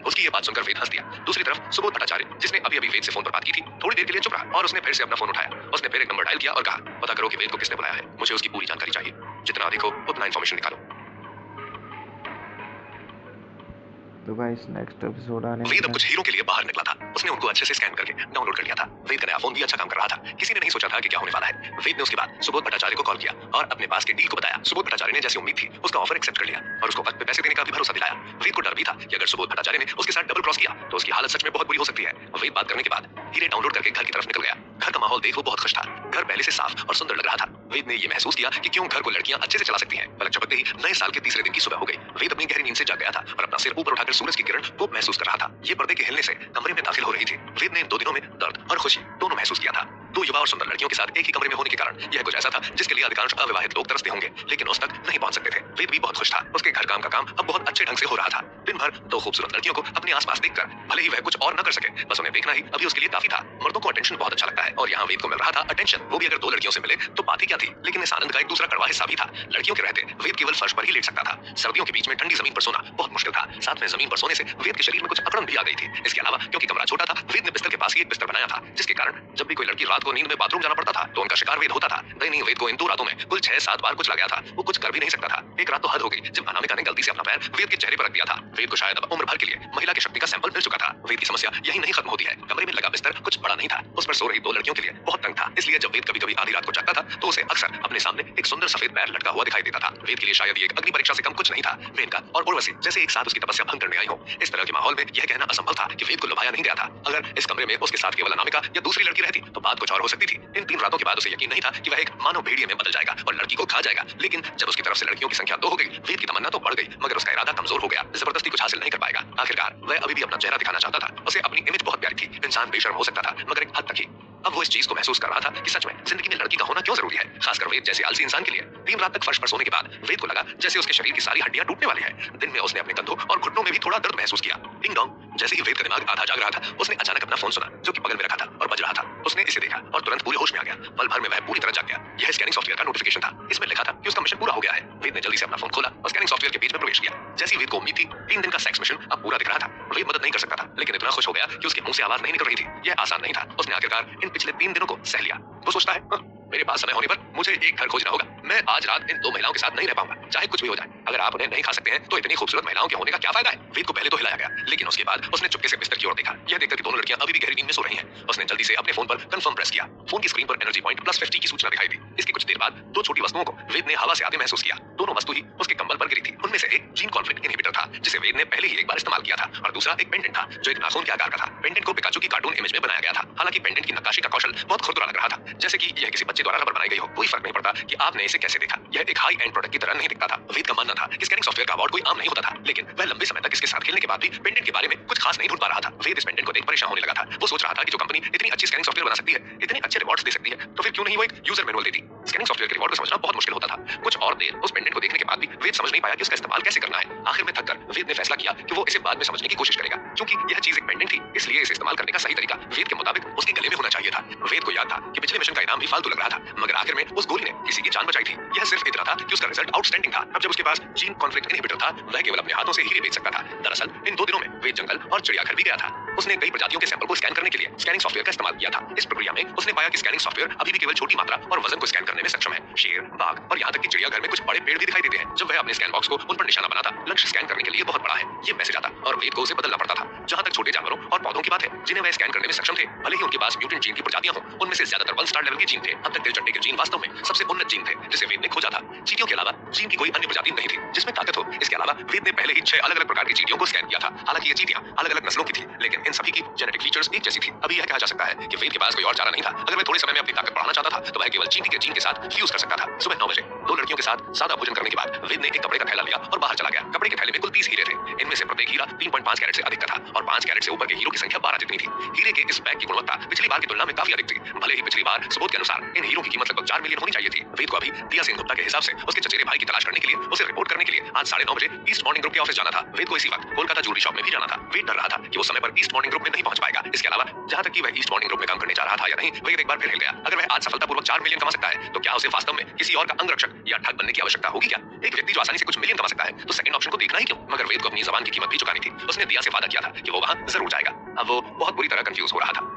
उसकी ये बात सुनकर वेद हंस दिया। दूसरी तरफ सुबोध भट्टाचार्य, जिसने अभी अभी वेद से फोन पर बात की थी, थोड़ी देर के लिए चुप रहा और उसने फिर से अपना फोन उठाया। उसने फिर एक नंबर डायल किया और कहा, पता करो कि वेद को किसने बुलाया है। मुझे उसकी पूरी जानकारी चाहिए। जितना अधिक हो उतना इन्फॉर्मेशन निकालो। तो गाइस नेक्स्ट एपिसोड आने वेद अब कुछ हीरो के लिए बाहर निकला था। उसने उनको अच्छे से स्कैन करके डाउनलोड कर लिया था। वेद का नया फोन भी अच्छा काम कर रहा था। किसी ने नहीं सोचा था कि क्या होने वाला है। वेद ने उसके बाद सुबोध भट्टाचार्य को कॉल किया और अपने पास के डील को बताया। सुबोध भट्टाचार्य ने जैसी उम्मीद थी उसका ऑफर एक्सेप्ट कर लिया और उसको वक्त पे पैसे देने का भी भरोसा दिलाया। वेद को डर भी था कि अगर सुबोध भट्टाचार्य ने उसके साथ डबल क्रॉस किया तो उसकी हालत सच में बहुत बुरी हो सकती है। वेद बात करने के बाद हीरे डाउनलोड करके घर की तरफ निकल गया। घर का माहौल देख वो बहुत खुश था। घर पहले से साफ और सुंदर लग रहा था। वेद ने ये महसूस किया कि क्यों घर को लड़कियां अच्छे से चला सकती हैं। पलक झपकते ही नए साल के तीसरे दिन की सुबह हो गई। वेद अपनी गहरी नींद से जाग गया था और अपना सिर ऊपर उठाकर सूरज की किरण को महसूस कर रहा था। ये पर्दे के हिलने से कमरे में दाखिल हो रही थी। वेद ने इन 2 दिनों में दर्द और खुशी दोनों महसूस किया था। 2 युवा और सुंदर लड़कियों के साथ एक ही कमरे में होने के कारण यह कुछ ऐसा था जिसके लिए अधिकांश अविवाहित लोग तरसते होंगे, लेकिन उस तक नहीं पहुंच सकते थे। वेद भी बहुत खुश था। उसके घर काम का काम अब बहुत अच्छे ढंग से हो रहा था। दिन भर 2 खूबसूरत लड़कियों को अपने आसपास देखकर भले ही वह कुछ और न कर सके, बस उन्हें देखना ही अभी उसके लिए काफी था। मर्दों को अटेंशन बहुत अच्छा लगता है और यहाँ वेद को मिल रहा था अटेंशन। वो भी अगर 2 लड़कियों से मिले तो बात ही क्या थी। लेकिन इस आनंद का एक दूसरा कड़वा हिस्सा भी था। लड़कियों के रहते वेद केवल फर्श पर ही लेट सकता था। सर्दियों के बीच में ठंडी जमीन पर सोना बहुत मुश्किल था। साथ में जमीन पर सोने से वेद के शरीर में कुछ अकड़न भी आ गई थी। इसके अलावा क्योंकि कमरा छोटा था, वेद ने बिस्तर के पास ही एक बिस्तर बनाया था, जिसके कारण जब भी कोई लड़की रात को नींद में बाथरूम जाना पड़ता था तो उनका शिकार वेद होता था। नहीं, वेद को इन 2 रातों में कुल 6-7 बार कुछ लग गया था। वो कुछ कर भी नहीं सकता था। एक रात तो हद हो गई जब अनामिका ने गलती से अपना पैर वेद के चेहरे पर रख दिया था। वेद को शायद अब उम्र भर के लिए महिला की शक्ति का सैंपल मिल चुका था। वेद की समस्या यही नहीं खत्म होती है। कमरे में लगा बिस्तर कुछ बड़ा नहीं था। उस पर सो रही 2 लड़कियों के लिए बहुत तंग था। इसलिए जब वेद कभी-कभी आधी रात को जागता था तो उसे अक्सर अपने सामने एक सुंदर सफेद पैर लटका हुआ दिखाई देता था। वेद के लिए शायद ये एक अग्नि परीक्षा से कम कुछ नहीं था। मेनका और उर्वशी जैसे एक साथ उसकी तपस्या भंग करने आई हो। इस तरह के माहौल में यह कहना असंभव था कि वेद को लुभाया नहीं गया था। अगर इस कमरे में उसके साथ केवल अनामिका या दूसरी लड़की रहती तो बात कुछ और हो सकती थी। इन 3 रातों के बाद उसे यकीन नहीं था कि वह एक मानव भेड़िए में बदल जाएगा और लड़की को खा जाएगा। लेकिन जब उसकी तरफ से लड़कियों की संख्या 2 हो गई, वेद की तमन्ना तो बढ़ गई, मगर उसका इरादा कमजोर हो गया। जबरदस्ती कुछ हासिल नहीं कर पाएगा। आखिरकार वह अभी भी अपना चेहरा दिखाना चाहता था। उसे अपनी इमेज बहुत प्यारी थी। इंसान बेशर्म हो सकता था, मगर एक हद तक ही। अब वो इस चीज को महसूस कर रहा था कि सच में जिंदगी में लड़की का होना क्यों जरूरी है, खासकर वेद जैसे आलसी इंसान के लिए। 3 रात तक फर्श पर सोने के बाद वेद को लगा जैसे उसके शरीर की सारी हड्डियां टूटने वाली है। दिन में उसने अपने कंधों और घुटनों में भी थोड़ा दर्द महसूस किया। डिंग डोंग, जैसे ही वेद का दिमाग आधा जाग रहा था, उसने अचानक अपना फोन सुना जो कि बगल में रखा था और बज रहा था। उसने इसे देखा और तुरंत पूरे होश में आ गया। पल भर में वह पूरी तरह जाग गया। यह स्कैनिंग सॉफ्टवेयर का नोटिफिकेशन था। इसमें लिखा था कि उसका मिशन पूरा हो गया है। वेद ने जल्दी से अपना फोन खोला और स्कैनिंग सॉफ्टवेयर के पेज में प्रवेश किया। जैसी वेद को उम्मीद थी, 3 दिन का सेक्स मिशन अब पूरा दिख रहा था। वेद मदद नहीं कर सकता था, लेकिन इतना खुश हो गया कि उसके मुंह से आवाज नहीं निकल रही थी। यह आसान नहीं था। उसने आखिरकार इन पिछले 3 दिनों को सह लिया। वो सोचता है मेरे पास समय होने पर मुझे एक घर खोजना होगा। मैं आज रात इन 2 महिलाओं के साथ नहीं रह पाऊंगा, चाहे कुछ भी हो जाए। अगर आप उन्हें नहीं खा सकते हैं तो इतनी खूबसूरत महिलाओं के होने का क्या फायदा है? वेद को पहले तो हिलाया गया, लेकिन उसके बाद उसने चुपके से बिस्तर की ओर देखा। यह देखकर कि दोनों लड़कियां अभी भी गहरी नींद में सो रही हैं। उसने जल्दी से अपने फोन पर कंफर्म प्रेस किया। फोन की स्क्रीन पर एनर्जी पॉइंट +50 की सूचना दिखाई दी। इसके कुछ देर बाद 2 छोटी वस्तुओं को वेद ने हवा से आते महसूस किया। दोनों वस्तु ही उसके कंबल पर गिरी थी। उनमें से एक जीन कॉन्फ्लिक्ट इनहिबिटर था, जिसे वेद ने पहले ही एक बार इस्तेमाल किया था, और दूसरा एक पेंडेंट था जो एक नाखून के आकार का था। पेंडेंट को पिकाचू की कार्टून इमेज में बनाया गया था। हालांकि पेंडेंट की नक्काशी का कौशल बहुत खुरदुरा लग रहा था, जैसे कि यह किसी बच्चे द्वारा रबर बनाई गई हो। कोई फर्क नहीं पड़ता कि आपने इसे कैसे देखा, यह एक हाई एंड प्रोडक्ट की तरह नहीं दिखता था। वेद का मानना था कि स्कैनिंग सॉफ्टवेयर का अवार्ड कोई आम नहीं होता था, लेकिन वह लंबे समय तक इसके साथ खेलने के बाद भी पेंडेंट के बारे में कुछ खास नहीं ढूंढ पा रहा था। वेद इस पेंडेंट को देख परेशान होने लगा था। वो सोच रहा था कि जो कंपनी इतनी अच्छी स्कैनिंग सॉफ्टवेयर बना सकती है, इतने अच्छे रिवॉर्ड्स दे सकती है, तो फिर क्यों नहीं वो एक यूजर मैनुअल देती? स्कैनिंग सॉफ्टवेयर के रिवॉर्ड को समझना बहुत मुश्किल होता था। कुछ और देर उस पेंडेंट को देखने के बाद भी वेद समझ नहीं पाया कि उसका इस्तेमाल कैसे करना है। आखिर में थककर वेद ने फैसला किया कि वो इसे बाद में समझने की कोशिश करेगा। क्योंकि यह चीज एक पेंडेंट थी, इसलिए इसे इस्तेमाल करने का सही तरीका वेद के मुताबिक उसके गले में होना चाहिए था। वेद को याद था कि पिछले मिशन का इनाम भी फालतू लग रहा था, मगर आखिर में उस गोली ने किसी की जान बचाई थी। यह सिर्फ इतना था कि उसका रिजल्ट आउटस्टैंडिंग था। अब जब उसके पास जीन कॉन्फ्लिक्ट इनहिबिटर था, वह केवल अपने हाथों से हीरे बेच सकता था। दरअसल इन 2 दिनों में वेद जंगल और चिड़ियाघर भी गया था। उसने कई प्रजातियों के सैंपल को स्कैन करने के लिए स्कैनिंग सॉफ्टवेयर का इस्तेमाल किया था। इस प्रक्रिया में उसने पाया कि स्कैनिंग सॉफ्टवेयर अभी भी केवल छोटी मात्रा और वजन को स्कैन करने में सक्षम है। शेर, बाघ और यहाँ तक कि चिड़ियाघर में कुछ बड़े पेड़ भी दिखाई देते हैं। जब वह अपने स्कैन बॉक्स को उन पर निशाना बनाता, लक्ष्य स्कैन करने के लिए बहुत बड़ा है, ये मैसेज आता, और वेद को उसे बदलना पड़ता था। जहाँ तक छोटे जानवरों और पौधों की बात है, जिन्हें वह स्कैन करने में सक्षम थे, भले ही उनके पास म्यूटेंट जीन की प्रजातियां हों, उनमें से ज्यादातर 1 स्टार लेवल के जीन थे। अब तक दिल चट्टे के जीन वास्तव में सबसे उन्नत जीन थे, जिसे वेद ने खोजा था। चींटियों के अलावा जीन की कोई अन्य प्रजाति नहीं थी जिसमें ताकत हो। इसके अलावा वेद ने पहले ही 6 अलग-अलग प्रकार की चींटियों को स्कैन किया था। हालांकि ये चींटियां अलग-अलग नस्लों की थी, लेकिन इन सभी की जेनेटिक फीचर्स एक जैसी थी। अभी यह कहा जा सकता है कि वेद के पास कोई और चारा नहीं था। अगर वह थोड़े समय में अपनी ताकत बढ़ाना चाहता था, तो वह केवल चींटी के जीन के साथ फ्यूज कर सकता था। सुबह 9 बजे 2 लड़कियों के साथ सादा भोजन करने के बाद वेद ने एक कपड़े का थैला लिया और बाहर चला गया। कपड़े के थैले में कुल 30 हीरे थे। इनमें से प्रत्येक हीरा 3.5 कैरेट से अधिक का था, और 5 कैरेट से ऊपर के हीरों की संख्या 12 जितनी थी। हीरे के इस बैग की गुणवत्ता पिछली बार की तुलना में काफी अधिक थी। भले ही पिछली बार सबूत के अनुसार इन हीरों की कीमत लगभग 4 मिलियन होनी चाहिए थी। वेद को अभी दिया सेन गुप्ता के हिसाब से उसके चचेरे भाई की तलाश करने के लिए, उसे रिपोर्ट करने के लिए आज 9:30 बजे ईस्ट मॉर्निंग ग्रुप के ऑफिस जाना था। वेद को इसी वक्त कोलकाता ज्वेलरी शॉप में भी जाना था। वेद डर रहा था कि वो समय पर ईस्ट मॉर्निंग ग्रुप में नहीं पहुंच पाएगा। इसके अलावा जहां तक कि वह ईस्ट मॉर्निंग ग्रुप में काम करने जा रहा था या नहीं, वेद एक बार फिर हिल गया। अगर वह आज सफलतापूर्वक 4 मिलियन कमा सकता है, तो क्या उसे वास्तव में किसी और का अंगरक्षक या ठग बनने की आवश्यकता होगी क्या? एक व्यक्ति जो आसानी से कुछ मिलियन कमा सकता है, तो सेकंड ऑप्शन को देखना ही क्यों? मगर वेद को अपनी जबान की कीमत भी चुकानी थी। उसने दिया से वादा किया था कि वो वहां जरूर जाएगा। अब वो बहुत बुरी तरह कंफ्यूज हो रहा था।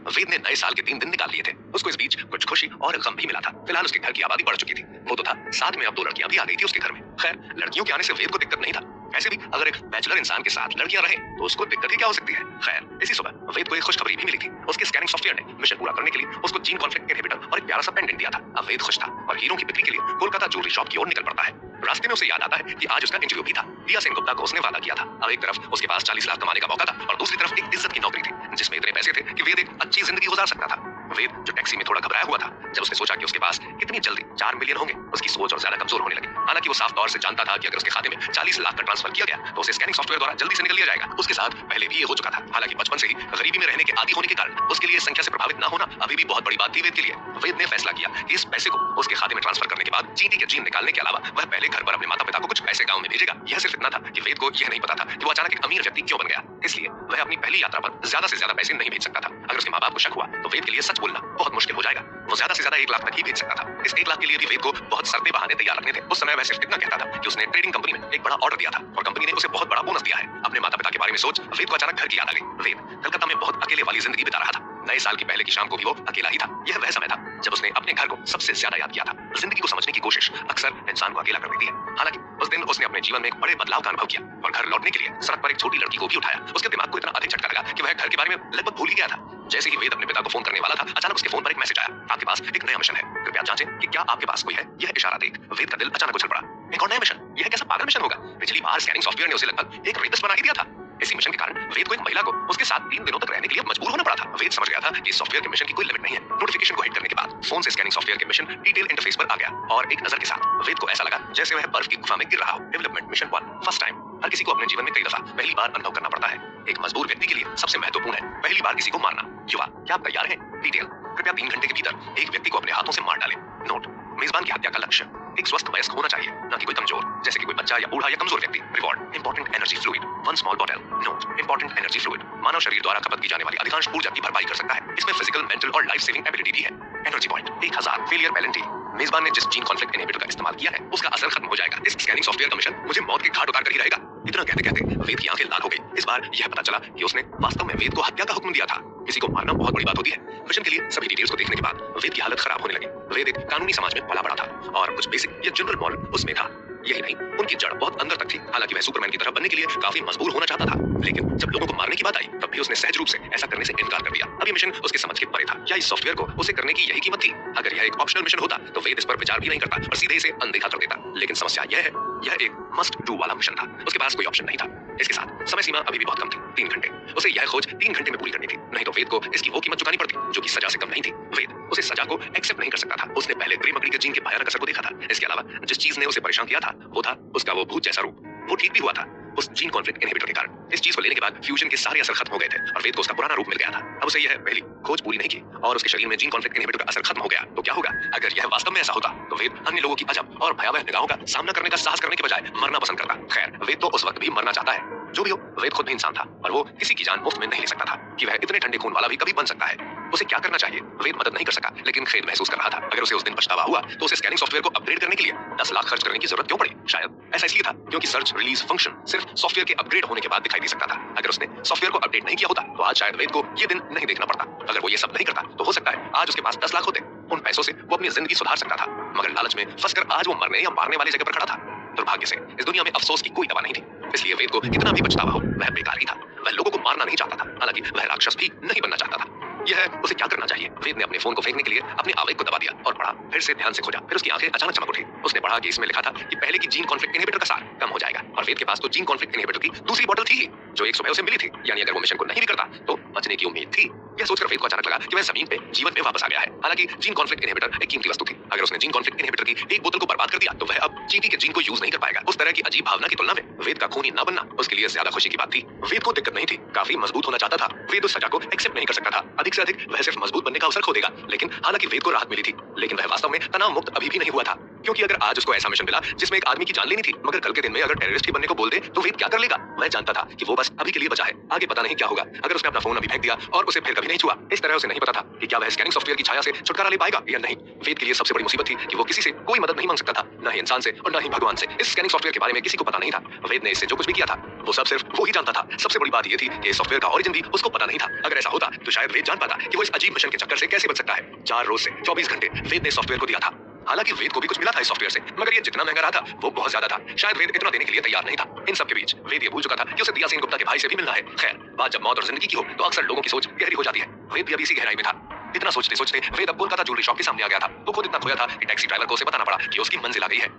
वेद ने नए साल के 3 दिन निकाल लिए थे। उसको इस बीच कुछ खुशी और गम भी मिला था। फिलहाल उसके घर की आबादी बढ़ चुकी थी। वो तो था, साथ में अब 2 लड़कियां भी आ गई थी उसके घर में। खैर, लड़कियों के आने से वेद को दिक्कत नहीं था। ऐसे भी अगर एक बैचलर इंसान के साथ लड़कियां रहें, तो उसको दिक्कत ही क्या हो सकती है? खैर, इसी सुबह वेद को एक खुशखबरी भी मिली थी। उसके स्कैनिंग सॉफ्टवेयर ने मिशन पूरा करने के लिए उसको जीन कॉन्फ्लिक्ट इनहिबिटर और एक प्यारा सा पेंडेंट दिया था। अब वेद खुश था और हीरों की बिक्री के लिए कोलकाता ज्वेलरी शॉप की ओर निकल पड़ता है। रास्ते में उसे याद आता है कि आज उसका इंटरव्यू भी था। दिया सेन गुप्ता को उसने वादा किया था। अब एक तरफ उसके पास 40 लाख कमाने का मौका था, और दूसरी तरफ एक इज्जत की नौकरी थी, जिसमें इतने पैसे थे कि वेद एक अच्छी जिंदगी गुजार सकता था। वेद जो टैक्सी में थोड़ा घबराया हुआ था, जब उसने सोचा कि उसके पास कितनी जल्दी 4 मिलियन होंगे, उसकी सोच और ज्यादा कमजोर होने लगी। हालांकि वो साफ तौर से जानता था कि अगर उसके खाते में 40 लाख का ट्रांसफर किया गया, तो उसे स्कैनिंग सॉफ्टवेयर द्वारा जल्दी से निकल लिया जाएगा। उसके साथ पहले भी ये हो चुका था। हालांकि बचपन से ही गरीबी में रहने के आदी होने के कारण उसके लिए इस संख्या से प्रभावित न होना अभी भी बहुत बड़ी बात थी वेद के लिए। वेद ने फैसला किया कि इस पैसे को उसके खाते में ट्रांसफर करने के बाद चींटी के जीन निकालने के अलावा वह पहले घर पर अपने माता पिता को कुछ पैसे गांव में भेजेगा। यह सिर्फ इतना था कि वेद को यह नहीं पता था कि वो अचानक एक अमीर व्यक्ति क्यों बन गया। इसलिए वह अपनी पहली यात्रा पर ज्यादा से ज्यादा पैसे नहीं भेज सकता था। अगर उसके माँ बाप को शक हुआ, तो वेद के लिए सच बोलना बहुत मुश्किल हो जाएगा। वो ज्यादा से ज्यादा 1 लाख तक ही भेज सकता था। इस 1 लाख के लिए भी वेद को बहुत सरते बहाने तैयार रखने थे। उस समय वह सिर्फ इतना कहता था कि उसने ट्रेडिंग कंपनी में एक बड़ा ऑर्डर दिया था, और कंपनी ने उसे बहुत बड़ा बोनस दिया है। अपने माता पिता के बारे में सोच वेद को अचानक घर की याद आ गई। वेद कलकत्ता में बहुत अकेले वाली जिंदगी बिता रहा था। नए साल की पहले की शाम को भी वो अकेला ही था। यह वह समय था जब उसने अपने घर को सबसे ज्यादा याद किया था। जिंदगी को समझने की कोशिश अक्सर इंसान को अकेला कर देती है। हालांकि उस दिन उसने अपने जीवन में एक बड़े बदलाव का अनुभव किया, और घर लौटने के लिए सड़क पर एक छोटी लड़की को भी उठाया। उसके दिमाग को इतना अधिक झटका लगा कि वह घर के बारे में लगभग भूल ही गया था। जैसे ही वेद अपने पिता को फोन करने वाला था, अचानक उसके फोन पर एक मैसेज आया, आपके पास एक नया मिशन है, कृपया जांचें कि क्या आपके पास कोई है। यह इशारा देख वेद का दिल अचानक उछल पड़ा। एक और नया मिशन? यह कैसा पागल मिशन होगा? पिछली बार स्कैनिंग सॉफ्टवेयर ने उसे लगभग एक रेपिस्ट बना ही दिया था। इसी मिशन के कारण वेद को एक महिला को उसके साथ 3 दिनों तक रहने के लिए मजबूर होना पड़ा था। वेद समझ गया था कि इस सॉफ्टवेयर के मिशन की कोई लिमिट नहीं है। नोटिफिकेशन को हिट करने के बाद फोन से स्कैनिंग सॉफ्टवेयर के मिशन डिटेल इंटरफेस पर आ गया, और एक नजर के साथ वेद को ऐसा लगा जैसे वह बर्फ की गुफा में गिर रहा हो। Development mission 1 first time. हर किसी को अपने जीवन में कई दफा पहली बार अनुभव करना पड़ता है। एक मजबूर व्यक्ति के लिए सबसे महत्वपूर्ण है पहली बार किसी को मारना। युवा, क्या आप तैयार हैं? डिटेल, कृपया 3 घंटे के भीतर एक व्यक्ति को अपने हाथों से मार डालें। नोट, मेजबान की हत्या का लक्ष्य एक स्वस्थ वयस्क होना चाहिए, न कि कोई कमजोर, जैसे कि कोई बच्चा या बूढ़ा या कमजोर व्यक्ति। Reward, important energy fluid 1 small bottle. Note, important energy fluid मानव शरीर द्वारा खपत की जाने वाली अधिकांश ऊर्जा की भरपाई कर सकता है। इसमें फिजिकल, मेंटल और लाइफ सेविंग एबिलिटी भी है। Energy point 1000। फेलियर पेनल्टी, मेजबान ने जिस जीन कॉन्फ्लिक्ट इनहिबिटर का इस्तेमाल किया है, उसका असर खत्म हो जाएगा। इस स्कैनिंग सॉफ्टवेयर का मिशन मुझे मौत के घाट उतार कर ही रहेगा। इतना कहते कहते वेद की आंखें लाल हो गई। इस बार बार यह पता चला कि उसने वास्तव में वेद को हत्या का हुक्म दिया था। किसी को मारना बहुत बड़ी बात होती है। मिशन के लिए सभी डिटेल्स को देखने के बाद वेद की हालत खराब होने लगी। वेद एक कानूनी समाज में पला बड़ा था और कुछ बेसिक या जनरल मॉरल उसमें था। यही नहीं, उनकी जड़ बहुत अंदर तक थी। हालांकि वह सुपरमैन की तरह बनने के लिए काफी मजबूर होना चाहता था, लेकिन जब लोगों को मारने की बात आई तब भी उसने सहज रूप से ऐसा करने से इनकार कर दिया। अब ये मिशन उसके समझ के परे था। क्या इस सॉफ्टवेयर को उसे करने की यही कीमत थी? अगर यह एक ऑप्शनल मिशन होता तो वेद इस पर विचार भी नहीं करता और सीधे इसे अनदेखा कर देता। लेकिन समस्या यह है, यह एक मस्ट डू वाला मिशन था। उसके पास कोई ऑप्शन नहीं था। इसके साथ समय सीमा अभी भी बहुत कम थी, 3 घंटे। उसे यह खोज 3 घंटे में पूरी करनी थी, नहीं तो वेद को इसकी वो कीमत चुकानी पड़ती जो कि सजा से कम नहीं थी। वेद उसे सजा को एक्सेप्ट नहीं कर सकता था। उसने पहले ग्रे मकड़ी के जीन के भयानक असर को देखा था। इसके अलावा जिस चीज ने उसे परेशान किया था वो था उसका वो भूत जैसा रूप। वो ठीक भी हुआ था उस जीन कॉन्फ्लिक्ट इनहिबिटर के कारण। इस चीज को लेने के बाद फ्यूजन के सारे असर खत्म हो गए थे और वेद को उसका पुराना रूप मिल गया था। अब उसे यह पहली खोज पूरी नहीं की और उसके शरीर में जीन कॉन्फ्लिक्ट इनहिबिटर का असर खत्म हो गया तो क्या होगा? अगर यह वास्तव में ऐसा होता तो वेद अन्य लोगों की अजब और भयावह निगाहों का सामना करने का साहस करने के बजाय मरना पसंद करता। खैर, वेद तो उस वक्त भी मरना चाहता है। जो भी हो, वेद खुद भी इंसान था और वो किसी की जान मुफ्त में नहीं ले सकता था कि वह इतने ठंडे खून वाला भी कभी बन सकता है। उसे क्या करना चाहिए? वेद मदद नहीं कर सका, लेकिन खेद महसूस कर रहा था। अगर उसे उस दिन पछतावा हुआ तो उसे स्कैनिंग सॉफ्टवेयर को अपग्रेड करने के लिए 10 लाख खर्च करने की जरूरत क्यों पड़ी? शायद ऐसा इसलिए था क्योंकि सर्च रिलीज फंक्शन सिर्फ सॉफ्टवेयर के अपग्रेड होने के बाद दिखाई दे सकता था। अगर उसने सॉफ्टवेयर को अपडेट नहीं किया होता तो आज शायद वेद को ये दिन नहीं देखना पड़ता। अगर वो ये सब नहीं करता तो हो सकता है आज उसके पास 10 लाख होते। उन पैसों से वो अपनी जिंदगी सुधार सकता था, मगर लालच में फंसकर आज वो मरने या मारने वाली जगह पर खड़ा था। दुर्भाग्य से इस दुनिया में अफसोस की कोई दवा नहीं थी, इसलिए वेद को कितना भी पछतावा हो वह बेकार ही था। वह लोगों को मारना नहीं चाहता था, हालांकि वह राक्षस भी नहीं बनना चाहता था। यह उसे क्या करना चाहिए? वेद ने अपने फोन को फेंकने के लिए अपने आवेग को दबा दिया और पढ़ा। फिर से ध्यान से खोजा, फिर उसकी आंखें अचानक चमक उठी। उसने पढ़ा कि इसमें लिखा था कि पहले की जीन कॉन्फ्लिक्ट इनहिबिटर का सार कम हो जाएगा और वेद के पास तो जीन कॉन्फ्लिक्ट इनहिबिटर की दूसरी बोतल थी जो एक सुबह उसे मिली थी। यानी अगर वो मिशन को नहीं भी करता तो बचने की उम्मीद थी। यह सोचकर वेद को अचानक लगा कि वह जमीन पे जीवन में वापस आ गया है। हालांकि जीन कॉन्फ्लिक्ट इनहिबिटर एक कीमती वस्तु थी। अगर उसने जीन कॉन्फ्लिक्ट इनहिबिटर की एक बोतल को बर्बाद कर दिया तो वह अब चींटी के जीन को यूज नहीं कर पाएगा। उस तरह की अजीब भावना की तुलना में वेद का खूनी न बनना उसके लिए ज्यादा खुशी की बात थी। वेद को दिक्कत नहीं थी, काफी मजबूत होना चाहता था। वेद उस सजा को एक्सेप्ट नहीं कर सकता था। अधिक से अधिक वह सिर्फ मजबूत बनने का अवसर खो देगा। लेकिन हालांकि वेद को राहत मिली थी, लेकिन वह वास्तव में तनाव मुक्त अभी भी नहीं हुआ था। क्योंकि अगर आज उसको ऐसा मिशन मिला जिसमें एक आदमी की जान लेनी थी, मगर कल के दिन में अगर टेररिस्ट ही बनने को बोल दे तो वेद क्या कर लेगा? वह जानता था कि वो बस अभी के लिए बचा है, आगे पता नहीं क्या होगा। अगर उसने अपना फोन अभी फेंक दिया और उसे फिर कभी नहीं छुआ, इस तरह उसे नहीं पता था कि क्या वह स्कैनिंग सॉफ्टवेयर की छाया से छुटकारा ले पाएगा या नहीं। वेद के लिए सबसे बड़ी मुसीबत थी कि वो किसी से कोई मदद नहीं मांग सकता था, न ही इंसान से और न ही भगवान से। इस स्कैनिंग सॉफ्टवेयर के बारे में किसी को पता नहीं था। वेद ने इससे जो कुछ भी किया था वो सब सिर्फ वो ही जानता था। सबसे बड़ी बात ये थी कि सॉफ्टवेयर का ओरिजिन भी उसको पता नहीं था। अगर ऐसा होता तो शायद वेद जान पाता कि वो इस अजीब मिशन के चक्कर से कैसे बच सकता है। 4 रोज से 24 घंटे वेद ने सॉफ्टवेयर को दिया था। हालांकि वेद को भी कुछ मिला था इस सॉफ्टवेयर से, मगर ये जितना महंगा रहा था वो बहुत ज्यादा था। शायद वेद इतना देने के लिए तैयार नहीं था। इन सब के बीच वेद ये भूल चुका था कि उसे दिया सेन गुप्ता के भाई से भी मिलना है। खैर, बात जब मौत और जिंदगी की हो तो अक्सर लोगों की सोच गहरी हो जाती है। वेद भी अभी इसी गहराई में था। इतना सोचते सोचते वेद अब कोलकाता ज्वेलरी शॉप के सामने आ गया था। वो खुद इतना खोया था कि टैक्सी ड्राइवर को उसे बताना पड़ा कि उसकी मंजिल आ गई है।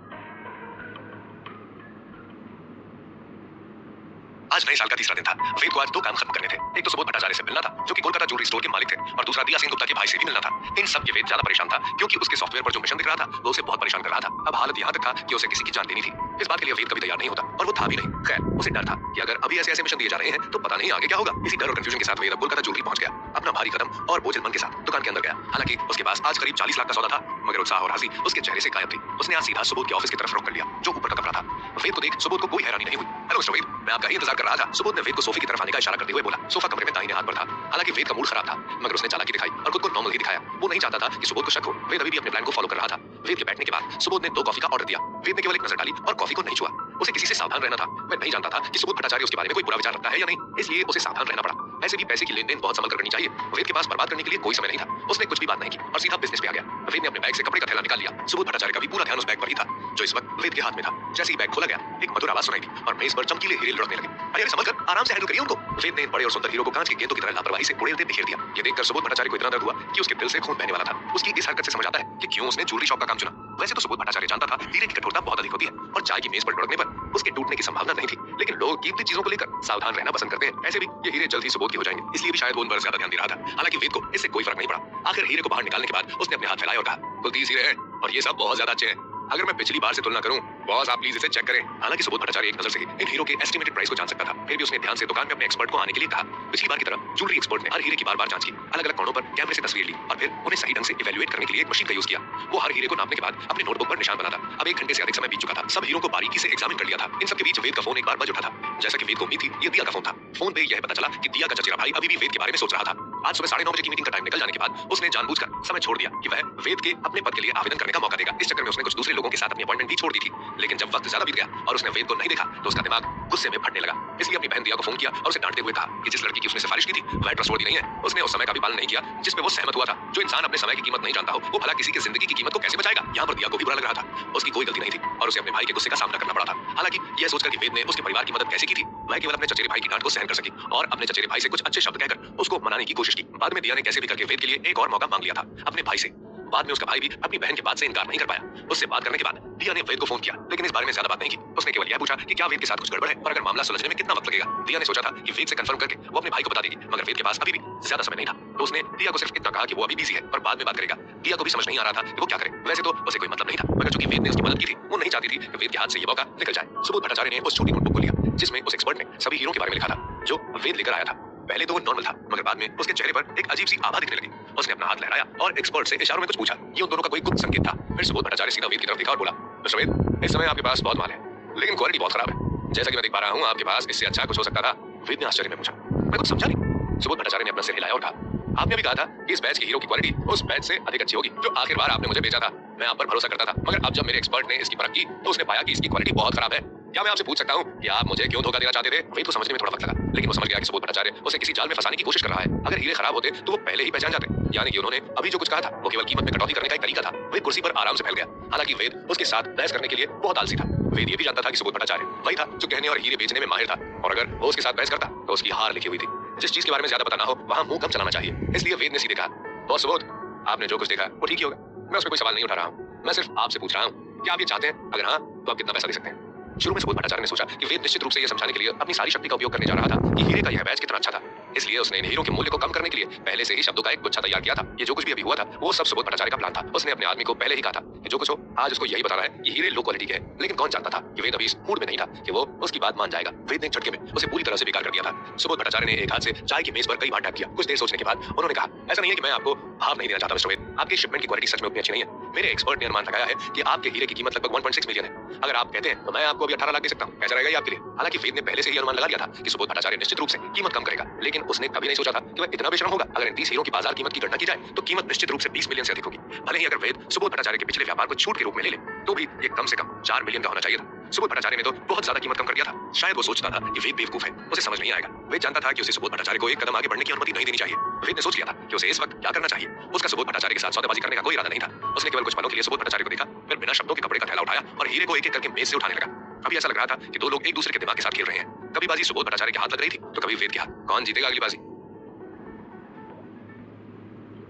आज नए साल का तीसरा दिन था। वेद को आज 2 काम खत्म करने थे। एक तो सुबोध भट्टाचार्य से मिलना था जो कि कोलकाता ज्वेलरी स्टोर के मालिक थे, और दूसरा दिया सेन गुप्ता के भाई से भी मिलना था। इन सब के वेद ज्यादा परेशान था क्योंकि उसके सॉफ्टवेयर पर जो मिशन दिख रहा था वो उसे बहुत परेशान कर रहा था। अब हालत यहाँ तक था कि उसे किसी की जान देनी थी। इस बात के लिए वेद कभी तैयार नहीं होता और वो था भी नहीं। खैर, उसे डर था कि अगर अभी ऐसे मिशन दिए जा रहे हैं तो पता नहीं आगे क्या होगा। इसी डर और कंफ्यूजन के साथ वेद कोलकाता ज्वेलरी पहुंच गया। अपना भारी कदम और बोझिल मन के साथ दुकान के अंदर गया। हालांकि उसके पास आज करीब 40 लाख का सौदा था, मगर उत्साह और हंसी उसके चेहरे से गायब थी। उसने आज सीधा सुबोध के ऑफिस की तरफ रुख कर लिया जो ऊपर का कमरा था। वेद को देख सुबोध को कोई हैरानी नहीं हुई। हेलो मिस्टर वेद, मैं आपका ही इंतजार कर रहा था। सुबोध ने वेद को सोफे की तरफ आने का इशारा करते हुए बोला। सोफा कमरे में दाहिने हाथ पर था। हालांकि वेद का मूड खराब था, मगर उसने चालाकी दिखाई और खुद को नॉर्मल ही दिखाया। वो नहीं चाहता था कि सुबोध को शक हो। वेद अभी भी अपने प्लान को फॉलो कर रहा था। वेद के बैठने के बाद सुबोध ने 2 कॉफी का ऑर्डर दिया। वेद ने केवल एक नजर डाली और कॉफी को नहीं छुआ। उसे किसी से सावधान रहना था। वह नहीं जानता था कि सुबोध भट्टाचार्य उसके बारे में कोई बुरा विचार रखता है या नहीं, इसलिए उसे सावधान रहना पड़ा। ऐसे भी पैसे की लेन-देन बहुत संभल कर करनी चाहिए। वेद के पास बर्बाद करने के लिए कोई समय नहीं था। उसने कुछ भी बात नहीं की और सीधा बिजनेस पे आ गया। वेद ने अपने बैग से कपड़े का थैला निकाल लिया। सुबोध भट्टाचार्य का भी पूरा ध्यान उस बैग पर ही था जो इस वक्त वेद के हाथ में था। जैसे ही बैग खोला गया, एक मधुर आवाज सुनाई दी और मेज पर चमकीले हीरे लुढ़कने लगे। अरे समझ कर आराम से हैंडल करिए उनको। वेद ने बड़े और सुंदर हीरो को कांच के गेंदों की तरह लापरवाही से उड़ेलते बिखेर दिया। ये देखकर सुबोध भट्टाचार्य को इतना दर्द हुआ कि उसके दिल से खून बहने वाला था। उसकी इस हरकत से समझ आता है कि क्यों उसने ज्वेलरी शॉप का काम चुना। वैसे तो सुबोध भट्टाचार्य जानता था हीरे की कठोरता बहुत अधिक होती है और चाय की मेज पर लुढ़कने पर उसके टूटने की संभावना नहीं थी, लेकिन लोग कीमती चीजों को लेकर सावधान रहना पसंद करते हैं। ऐसे भी ये हीरे जल्द ही सुबोध के हो जाएंगे, इसलिए भी शायद वो उन पर ज्यादा ध्यान दे रहा था। हालांकि वेद को इससे कोई फर्क नहीं पड़ा। आखिर हीरे को बाहर निकालने के बाद उसने अपने हाथ फैलाए और कहा, कुल 30 हीरे हैं और ये सब बहुत ज्यादा अच्छे हैं। अगर मैं पिछली बार से तुलना करूं, बॉस आप प्लीज इसे चेक करें। हालांकि सुबोध भट्टाचार्य एक नजर से इन हीरो के एस्टिमेटेड प्राइस को जान सकता था, फिर भी उसने ध्यान से दुकान में अपने एक्सपर्ट को आने के लिए कहा। पिछली बार की तरह ज्वेलरी एक्सपर्ट ने हर हीरे की बार-बार जांच की, अलग-अलग कोणों पर कैमरे से तस्वीर ली और फिर उन्हें सही ढंग से इवैल्यूएट करने के लिए एक मशीन का यूज किया। वो हर हीरे को नापने के बाद अपने नोटबुक पर निशान बनाता। अब 1 घंटे से अधिक समय बीत चुका था। सब हीरो को बारीकी से एग्जामिन कर लिया था। इन सब के बीच वेद का फोन एक बार बज उठा था। जैसा कि वेद को उम्मीद थी, ये दिया का फोन था। फोन पे यह पता चला कि दिया का चचेरा भाई अभी भी वेद के बारे में सोच रहा था। आज सुबह 9:30 बजे की मीटिंग का टाइम निकल जाने के बाद उसने जानबूझकर समय छोड़ दिया कि वह वेद के अपने पद के लिए आवेदन करने का मौका देगा। इस चक्कर में उसने कुछ दूसरे लोगों के साथ अपनी अपॉइंटमेंट भी छोड़ दी थी। लेकिन जब वक्त ज्यादा बीत गया और उसने वेद को नहीं देखा तो उसका दिमाग गुस्से में फटने लगा। इसलिए अपनी बहन दिया को फोन किया और उसे डांटते हुए कहा कि जिस लड़की की उसने सिफारिश की थी वह ट्रस्टवर्दी नहीं है। उसने उस समय का भी पालन नहीं किया जिस पे वो सहमत हुआ था। जो इंसान अपने समय की कीमत नहीं जानता हो वो भला किसी की जिंदगी की कीमत को कैसे बचाएगा। यहाँ पर दिया को भी बुरा लग रहा था। उसकी कोई गलती नहीं थी और उसे अपने भाई के गुस्से का सामना करना पड़ा था। हालांकि यह सोचकर कि वेद ने उसके परिवार की मदद कैसे की थी, वह केवल अपने चचेरे भाई की डांट को सहन कर सकी और अपने चचेरे भाई से कुछ अच्छे शब्द कहकर उसको मनाने की कोशिश की। बाद में दिया ने कैसे भी करके वेद के लिए एक और मौका मांग लिया था अपने भाई से। बाद में उसका भाई भी अपनी बहन की बात से इनकार नहीं कर पाया। उससे बात करने के बाद दिया ने वेद को फोन किया लेकिन इस बारे में ज्यादा बात नहीं की। उसने केवल यह पूछा कि क्या वेद के साथ कुछ गड़बड़ है और अगर मामला सुलझने में कितना वक्त लगेगा। दिया ने सोचा था कि वेद से कंफर्म करके वो अपने भाई को बता देगी, मगर वेद के पास अभी भी ज्यादा समय नहीं था। तो उसने दिया को सिर्फ इतना कहा कि वो अभी बिजी है पर बाद में बात करेगा। दिया को भी समझ नहीं आ रहा था कि वो क्या करे। वैसे तो उसे कोई मतलब नहीं था, मगर चूंकि वेद ने उसकी मदद की थी वो नहीं चाहती थी कि वेद के हाथ से ये मौका निकल जाए। सुबोध भट्टाचार्य ने उस छोटी नोटबुक को लिया जिसमें उस एक्सपर्ट ने सभी हीरो के बारे में लिखा था जो वेद लेकर आया था। पहले तो वो नॉर्मल था मगर बाद में उसके चेहरे पर एक अजीब सी आभा दिखने लगी। उसने अपना हाथ लहराया और एक्सपर्ट से इशारों में कुछ पूछा। ये उन दोनों का कोई गुप्त संकेत था। फिर सुबोध भट्टाचार्य सीधा वेद की तरफ देखा और बोला, मिस्टर वेद, इस समय आपके पास बहुत माल है लेकिन क्वालिटी बहुत खराब है। जैसा कि मैं देख पा रहा हूँ आपके पास इससे अच्छा कुछ हो सकता था। वेद ने आश्चर्य में पूछा, मैं कुछ समझा नहीं। सुबोध भट्टाचार्य ने अपना सिर हिलाया और कहा, आपने अभी कहा था कि इस बैच की हीरो की क्वालिटी उस बैच से अधिक अच्छी होगी जो आखिर बार आपने मुझे बेचा था। मैं आप पर भरोसा करता था मगर अब जब मेरे एक्सपर्ट ने इसकी परख की तो उसने पाया कि इसकी क्वालिटी बहुत खराब है। क्या मैं आपसे पूछ सकता हूँ कि आप मुझे क्यों धोखा देना चाहते थे। वेद को समझने में थोड़ा वक्त लगा लेकिन वो समझ गया कि सुबोध भट्टाचार्य उसे किसी जाल में फंसाने की कोशिश कर रहा है। अगर हीरे खराब होते तो वो पहले ही पहचान जाते। यानी कि उन्होंने अभी जो कुछ कहा था वो केवल कीमत में कटौती करने का एक तरीका था। वेद कुर्सी पर आराम से फैल गया। हालांकि वेद उसके साथ बहस करने के लिए बहुत आलसी था। वेद ये भी जानता था कि सुबोध भट्टाचार्य वही था जो गहने और हीरे बेचने में माहिर था और अगर वो उसके साथ बहस करता तो उसकी हार लिखी हुई थी। जिस चीज के बारे में ज्यादा पता ना हो वहां मुंह कम चलाना चाहिए। इसलिए वेद ने सीधे कहा, बॉस सुबोध, आपने जो कुछ देखा वो ठीक ही होगा। मैं उसमें कोई सवाल नहीं उठा रहा हूँ। मैं सिर्फ आपसे पूछ रहा हूँ कि आप ये चाहते हैं, अगर हाँ तो आप कितना पैसा दे सकते हैं। शुरू में सुबोध भट्टाचार्य ने सोचा कि वेद निश्चित रूप से यह समझाने के लिए अपनी सारी शक्ति का उपयोग करने जा रहा था कि हीरे का यह बैच कितना अच्छा था। इसलिए उसने इन हीरो के मूल्य को कम करने के लिए पहले से ही शब्दों का एक गुच्छा तैयार किया था। ये जो कुछ भी अभी हुआ था वो सब सुबोध भट्टाचार्य का प्लान था। उसने अपने आदमी को पहले ही कहा था कि जो कुछ हो आज उसको यही बताना है कि हीरे लो क्वालिटी के हैं। लेकिन कौन जानता था कि वेद अभी इस मूड में नहीं था कि वो उसकी बात मान जाएगा। वेद ने एक झटके में उसे पूरी तरह से बेकार कर दिया था। सुबोध भट्टाचार्य ने एक हाथ से चाय की मेज पर कई बार टैप किया। कुछ देर सोचने के बाद उन्होंने कहा, ऐसा नहीं है कि मैं आपको भाव नहीं देना चाहता मिस्टर वेद, आपकी शिपमेंट की क्वालिटी सच में उतनी अच्छी नहीं है। मेरे एक्सपर्ट ने अनुमान लगाया है कि आपके हीरे की कीमत लगभग 1.6 मिलियन है। अगर आप कहते हैं तो मैं आपको अभी 18 लाख दे सकता हूँ। कैसा रहेगा ये आपके लिए। हालांकि वेद ने पहले से ही अनुमान लगा लिया था कि सुबोध भट्टाचार्य निश्चित रूप से कीमत कम करेगा लेकिन उसने कभी नहीं सोचा था कि वह इतना बेशरम होगा। अगर इन 30 हीरो की बाजार कीमत की गणना की जाए तो कीमत निश्चित रूप से 20 मिलियन से अधिक होगी। भले ही अगर वेद सुबोध भट्टाचार्य के पिछले व्यापार को छूट के रूप में ले ले तो भी ये कम से कम 4 मिलियन का होना चाहिए था। सुबोध भट्टाचार्य ने तो बहुत ज्यादा कीमत कम कर दिया था। शायद वो सोचता था कि वेद बेवकूफ है, उसे समझ नहीं आएगा। वेद जानता था कि उसे सुबोध भट्टाचार्य को एक कदम आगे बढ़ने की अनुमति नहीं देनी चाहिए। वेद ने सोच लिया था कि उसे इस वक्त क्या करना चाहिए। उसका सुबोध भट्टाचार्य के साथ सौदेबाजी करने का कोई इरादा नहीं था। उसने केवल कुछ पलों के लिए सुबोध भट्टाचार्य को देखा, फिर बिना शब्दों के कपड़े का थैला उठाया और हीरे को एक एक करके मेज से उठाने लगा। अभी ऐसा लग रहा था कि दो लोग एक दूसरे के दिमाग के साथ खेल रहे हैं। कभी बाजी सुबोध भट्टाचार्य के हाथ लग रही थी तो कभी वेद के हाथ। कौन जीतेगा अगली बाजी।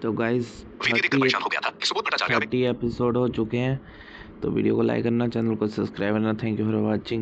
तो गाइस 30 एपिसोड हो चुके हैं। तो वीडियो को लाइक करना, चैनल को सब्सक्राइब करना। Thank you for watching.